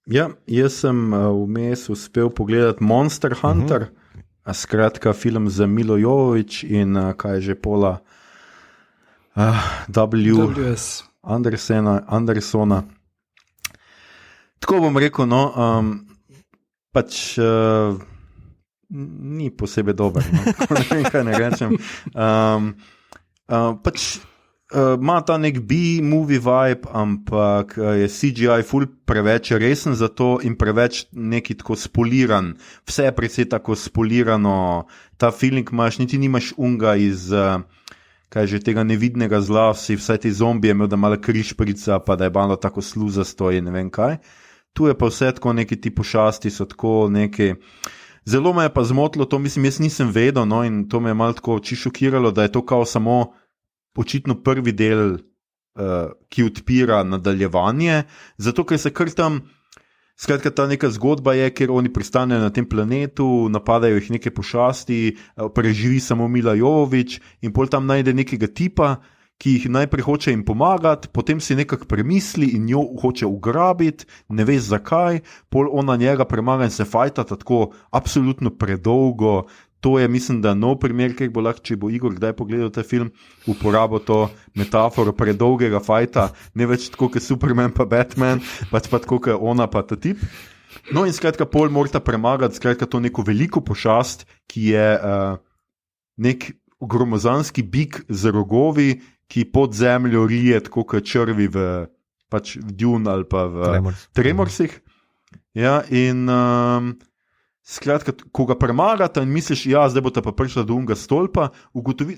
Ja, jaz sem vmes uspel pogledati Monster Hunter, skratka film za Milo Jovovich in kaj je že Paula W.S. Andersona. Tako bom rekel, no, pač ni posebej dober, no. Ne vem, kaj ne rečem. Pač ima ta nek B-movie vibe, ampak je CGI ful preveč resen za to in preveč neki tako spoliran. Vse je precej tako spolirano, ta feeling imaš, niti nimaš unga iz kaj že tega nevidnega zla, vsaj ti zombije imel, da malo kri šprica, pa da je malo tako sluzasto in ne vem kaj. Tu je pa vse tako neki ti pošasti, so tako neki. Zelo me je pa zmotilo to, mislim, jaz nisem vedel, no, in to me je malo tako šokiralo, da je to kao samo očitno prvi del, ki odpira nadaljevanje, zato ker se kar tam, skratka, ta neka zgodba je, ker oni pristanejo na tem planetu, napadajo jih neke pošasti, preživi samo Mila Jovovich in pol tam najde nekega tipa, ki jih najprej hoče jim pomagati, potem si nekako premisli in jo hoče ugrabiti, ne veš zakaj, pol ona njega premaga in se fajtata tako absolutno predolgo. To je, mislim, da nov primer, ker bo lahko, če bo Igor kdaj pogledal ta film, uporabo to metaforo predolgega fajta, ne več tako, kot Superman pa Batman, pač pa tako, kot ona pa ta tip. No in skratka, pol morata premagati, skratka, to neko veliko pošast, ki je nek gromozanski bik z rogovi, ki pod zemljo rije tako, kot črvi v Dune ali pa v Tremorsih. Ja, in skratka, ko ga premagata in misliš, ja, zdaj bo ta pa prišla do unga stolpa,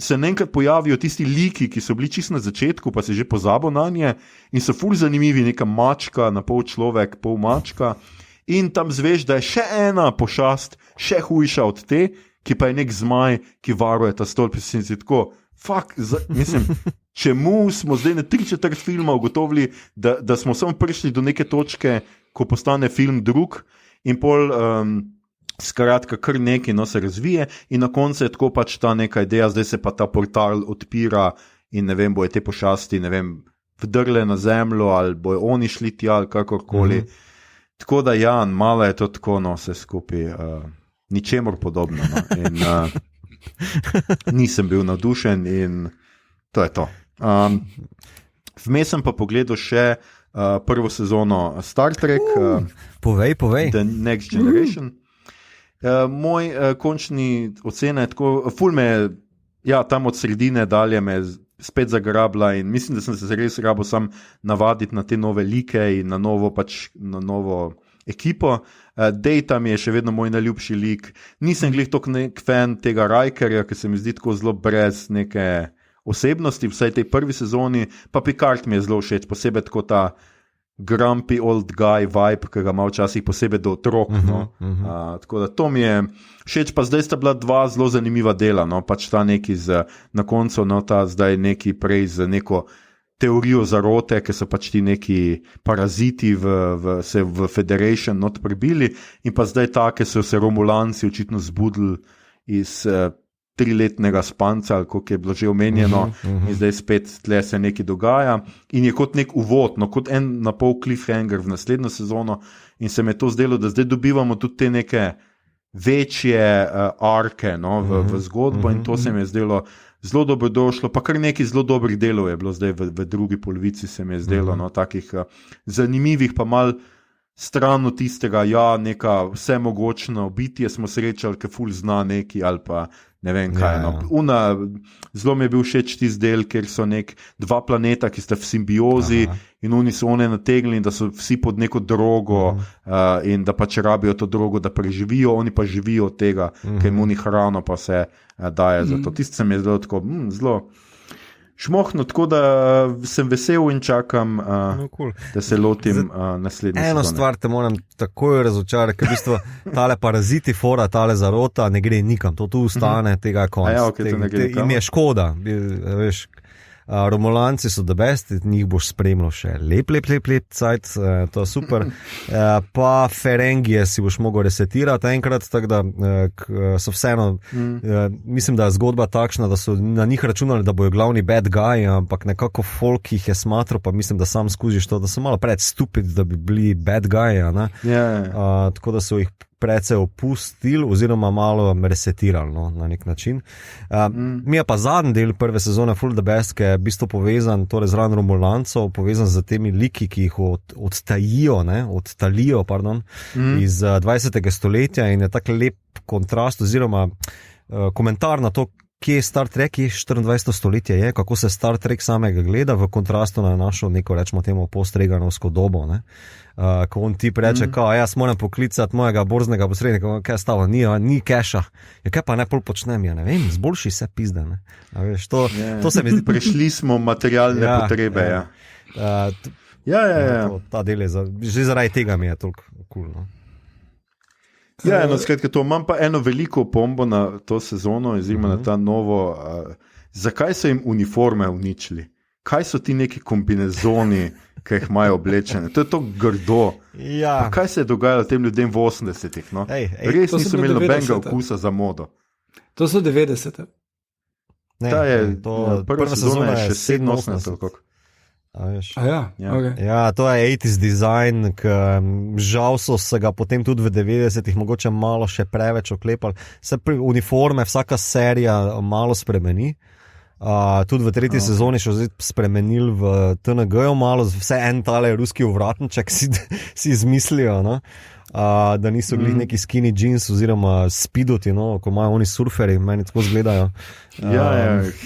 se naenkrat pojavijo tisti liki, ki so bili čisto na začetku, pa si že pozabil na nje in so ful zanimivi, neka mačka, na pol človek, pol mačka in tam zveš, da je še ena pošast, še hujša od te, ki pa je nek zmaj, ki varuje ta stolp in si tako, mislim, čemu smo zdaj na 3/4 filma ugotovili, da smo samo prišli do neke točke, ko postane film drug in pol skratka, kar nekaj, no, se razvije in na koncu je tako pač ta neka ideja, zdaj se pa ta portal odpira in ne vem, bojo te pošasti, ne vem, vdrle na zemljo ali bojo oni šli tja ali kakorkoli. Tako da ja, malo je to tako, no, vse skupaj ničemur podobno, no. In nisem bil navdušen in to je to. Vmes sem pa pogledal še prvo sezono Star Trek, povej. The Next Generation. Moj končni ocena je tako, ful me je, ja, tam od sredine dalje me spet zagrabla in mislim, da sem se res rabo sam navaditi na te nove like in na novo ekipo. Data mi je še vedno moj najljubši lik. Nisem glih toliko nek fan tega Rikerja, ki se mi zdi tako zelo brez neke osebnosti, vsaj tej prvi sezoni, pa Picard mi je zelo všeč, posebej tako ta grumpy old guy vibe, ki ga ima včasih posebej do otrok, no. Tako da to mi je všeč, pa zdaj sta bila dva zelo zanimiva dela, no, pač ta neki na koncu, no, ta zdaj neki prej z neko teorijo zarote, ki so pač ti neki paraziti se v Federation not prebili in pa zdaj ta, ki so se Romulanci očitno zbudili iz 3-letnega spanca, ali koliko je bilo že omenjeno, in zdaj spet tle se nekaj dogaja in je kot nek uvod, no, kot en na pol cliffhanger v naslednjo sezono in se mi je to zdelo, da zdaj dobivamo tudi te neke večje arke, no, v zgodbo in to se mi je zdelo zelo dobro došlo, pa kar nekaj zelo dobrih delov je bilo zdaj v drugi polovici se mi je zdelo, no, takih zanimivih, pa mal stran od tistega, ja, neka vsemogočno bitje smo srečali, ki ful zna neki ali pa ne vem kaj. No. Zelo mi je bil všeč tisti del, ker so dva planeta, ki sta v simbiozi in oni so one nategnili, da so vsi pod neko drogo in da pač rabijo to drogo, da preživijo, oni pa živijo od tega, ker jim oni hrano pa se daje za to. Tisti se mi je zelo tako, zelo šmohno, tako da sem vesel in čakam, cool. da se lotim naslednje sezone. Eno stvar te moram takoj razočarati, ker v bistvu tale paraziti fora, tale zarota ne gre nikam, to tu ustane, tega je konc. Okay, Im je škoda, veš. Romulanci so the best, njih boš spremljal še lep cajt, to je super. Pa Ferengije si boš mogel resetirati enkrat, tako da so vseeno, mislim, da je zgodba takšna, da so na njih računali, da bojo glavni bad guy, ampak nekako folk jih je smatral, pa mislim, da sam skužiš to, da so malo pred stupid, da bi bili bad guy, ne? Tako da so jih precej opustili oziroma malo resetirali, no, na nek način. Mi je pa zadnji del prve sezone Full the Best, ki je v bistvu povezan, torej zraven Romulancov, povezan z temi liki, ki jih odtalijo iz 20. stoletja in je tak lep kontrast oziroma komentar na to, kje je Star Trek, kje 24. stoletje je, kako se Star Trek samega gleda v kontrastu na našo neko, rečemo temu, postreganovsko dobo, ne. Ko on ti reče, jaz moram poklicati mojega borznega posrednika, kaj je stalo, ni keša. Ja, kaj pa najbolj počnem, ja ne vem, zboljši se pizda, ne. A veš, to se mi zdi. Prešli smo materialne potrebe, Ta del je, že zaradi tega mi je toliko cool, no. Skratka, to imam pa eno veliko pombo na to sezono, oziroma na ta novo, zakaj so jim uniforme uničili? Kaj so ti neki kombinezoni, ki jih imajo oblečene? To je to grdo. Ja. Kaj se je dogajalo tem ljudem v 80-ih? No? Res niso imeli nobenega okusa za modo. To so 90. Prva sezona je še 87. Ja, to je 80s design, žal so se ga potem tudi v 90-ih mogoče malo še preveč oklepali. Se pri uniforme vsaka serija malo spremeni. Tudi v tretji sezoni še spremenili v TNG-ju malo, vse en tale ruski ovratniček si izmislijo, no? Da niso bili neki skinny jeans oziroma speedoti, no? Ko imajo oni surferi, meni tako izgledajo.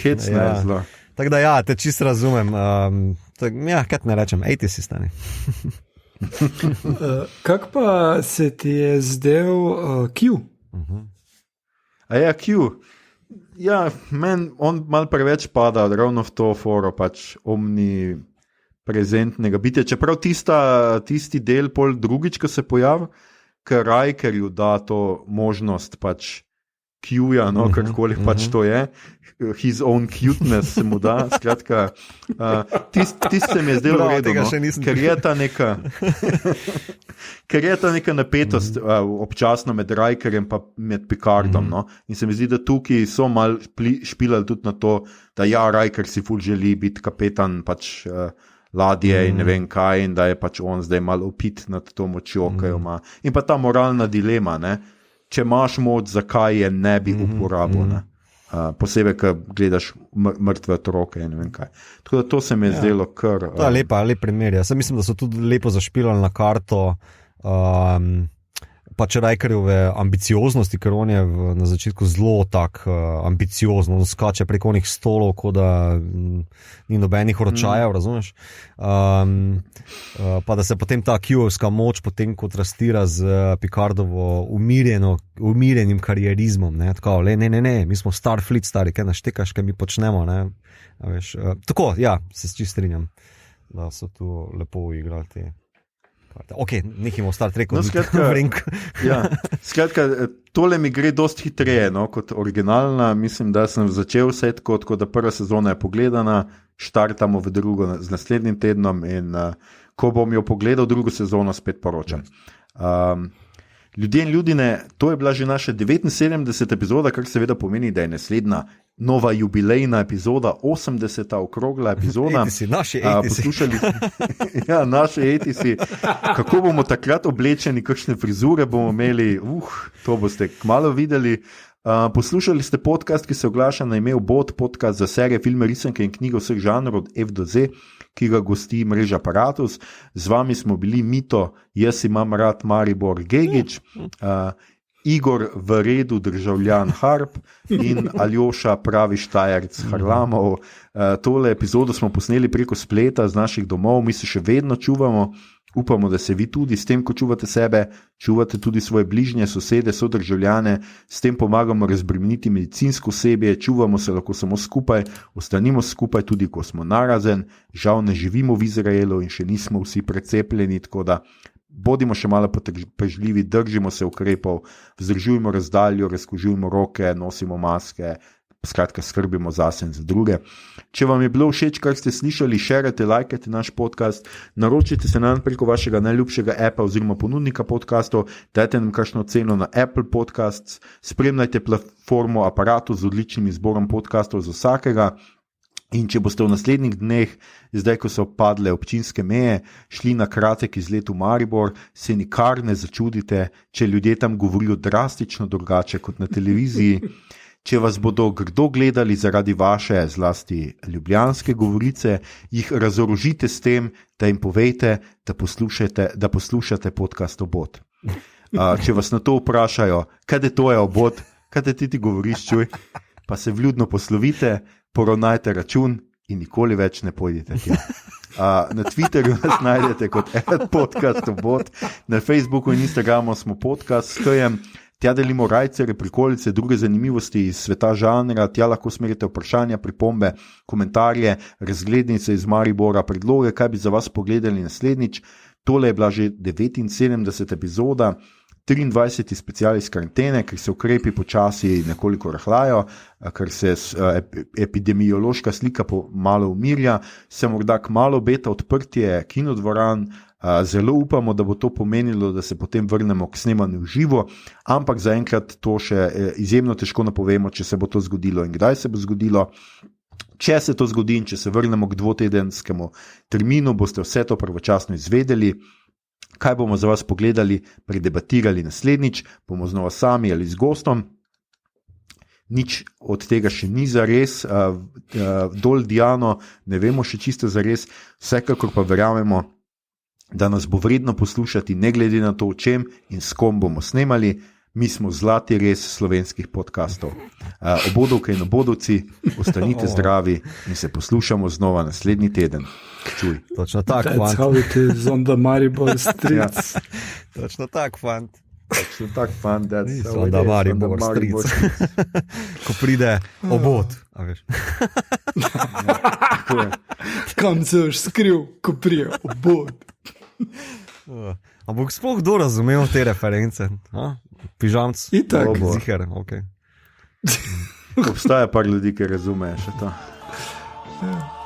Hecno je zelo. Tako da te čisto razumem. Kaj ne rečem, 80 stani. Kak pa se ti je zdel Q? Q? Ja, meni on malo preveč pada ravno v to foro, pač omniprezentnega bitja. Čeprav tisti del pol drugič, ko se pojavi, ker Rikerju da to možnost pač Q-ja, no, karkoli pač to je. His own cuteness se mu da, skratka, tist se mi je zdelo v redu, no, ker je ta neka napetost občasno med Rikerjem pa med Picardom, no, in se mi zdi, da tukaj so mal špilali tudi na to, da Riker si ful želi biti kapetan pač ladje in ne vem kaj, in da je pač on zdaj mal opit nad to močjo, ki jo ima. In pa ta moralna dilema, ne, če imaš moč, zakaj je ne bi uporabil, ne. Posebej, ko gledaš mrtve otroke in ne vem kaj. Tako da to se mi je zdelo kar... To je lep primer, ja. Mislim, da so tudi lepo zašpilali na karto pač Rikerjeve ambicioznosti, ker on je na začetku zelo tak ambiciozno, on skače preko onih stolov, kot da ni nobenih ročajev, razumeš? Pa da se potem ta Q-ovska moč potem kontrastira z Picardovo umirjenim karierizmom, ne? Tako, ne, mi smo Starfleet stari, kaj naštekaš, kaj mi počnemo, ne? Veš, tako, ja, se čist strinjam, da so tu lepo igrali te. Ok, nekimo Star Treku. No, skratka, tole mi gre dosti hitreje, no, kot originalna. Mislim, da sem začel vse tako, da prva sezona je pogledana, štartamo v drugo z naslednjim tednom in ko bom jo pogledal drugo sezono, spet poročam. Ljudje in ljudine, to je bila že naša 79. epizoda, kar seveda pomeni, da je naslednja nova jubilejna epizoda, 80. okrogla epizoda. Naši 80. Ja, naši 80. Kako bomo takrat oblečeni, kakšne frizure bomo imeli, to boste kmalu videli. Poslušali ste podcast, ki se oglaša na ime Bot, podcast za serije, filme, risanke in knjige vseh žanrov od F do Z, ki ga gosti mreža Apparatus. Z vami smo bili Mito, jaz imam rad Maribor Gegić, Igor v redu državljan Harp in Aljoša pravi Štajerc Harlamov. Tole epizodo smo posneli preko spleta z naših domov, mi se še vedno čuvamo. Upamo, da se vi tudi s tem, ko čuvate sebe, čuvate tudi svoje bližnje, sosede, sodržavljane, s tem pomagamo razbremeniti medicinsko osebje, čuvamo se lahko samo skupaj, ostanimo skupaj tudi, ko smo narazen, žal ne živimo v Izraelu in še nismo vsi precepljeni, tako da bodimo še malo potrpežljivi, držimo se ukrepov, vzdržujemo razdaljo, razkužujemo roke, nosimo maske, skratka skrbimo zase in za druge. Če vam je bilo všeč, kar ste slišali, šerajte, lajkajte naš podcast, naročite se nam preko vašega najljubšega appa oziroma ponudnika podcastov, dajte nam kakšno ceno na Apple Podcasts, spremljajte platformo Aparatu z odličnim izborom podcastov za vsakega. In če boste v naslednjih dneh, zdaj ko so padle občinske meje, šli na kratek izlet v Maribor, se nikar ne začudite, če ljudje tam govorijo drastično drugače kot na televiziji. Če vas bodo grdo gledali zaradi vaše, zlasti ljubljanske govorice, jih razorožite s tem, da jim povejte, da poslušate podcast Obod. Če vas na to vprašajo, kaj je to Obod, kaj ti govoriš, čuj, pa se vljudno poslovite, poravnajte račun in nikoli več ne pojdite tja. Na Twitterju nas najdete kot @podcast Obod, na Facebooku in Instagramu smo podcast s Kajem, tja delimo rajcere, prikolice, druge zanimivosti iz sveta žanra, tja lahko smerite vprašanja, pripombe, komentarje, razglednice iz Maribora, predloge, kaj bi za vas pogledali naslednjič. Tole je bila že 79. epizoda, 23. special iz karantene, ker se ukrepi počasi nekoliko rahljajo, ker se epidemiološka slika malo umirja, se morda kmalu obeta odprtje kinodvoran, zelo upamo, da bo to pomenilo, da se potem vrnemo k snemanju v živo, ampak zaenkrat to še izjemno težko napovemo, če se bo to zgodilo in kdaj se bo zgodilo. Če se to zgodi in če se vrnemo k dvotedenskemu terminu, boste vse to pravočasno izvedeli. Kaj bomo za vas pogledali, predebatirali naslednjič, bomo znova sami ali z gostom. Nič od tega še ni zares, dol Diano, ne vemo še čisto zares, vsekakor pa verjamemo, da nas bo vredno poslušati, ne glede na to, o čem in s kom bomo snemali. Mi smo zlati res slovenskih podcastov. Obodovke in obodovci, ostanite zdravi in se poslušamo znova naslednji teden. Čuj. Točno tako, That's how it is on the Maribor streets. Točno tako, fant. Točno tako, fant. That's how On it the is Maribor streets. Ko pride Obod, a veš. Tako je. Kam se boš skril, ko prije Obod? Ampak sploh kdo razumel te reference? Pižamc? Itak. Ziher, ok. Obstaja par ljudi, ki razumejo še to. Ja.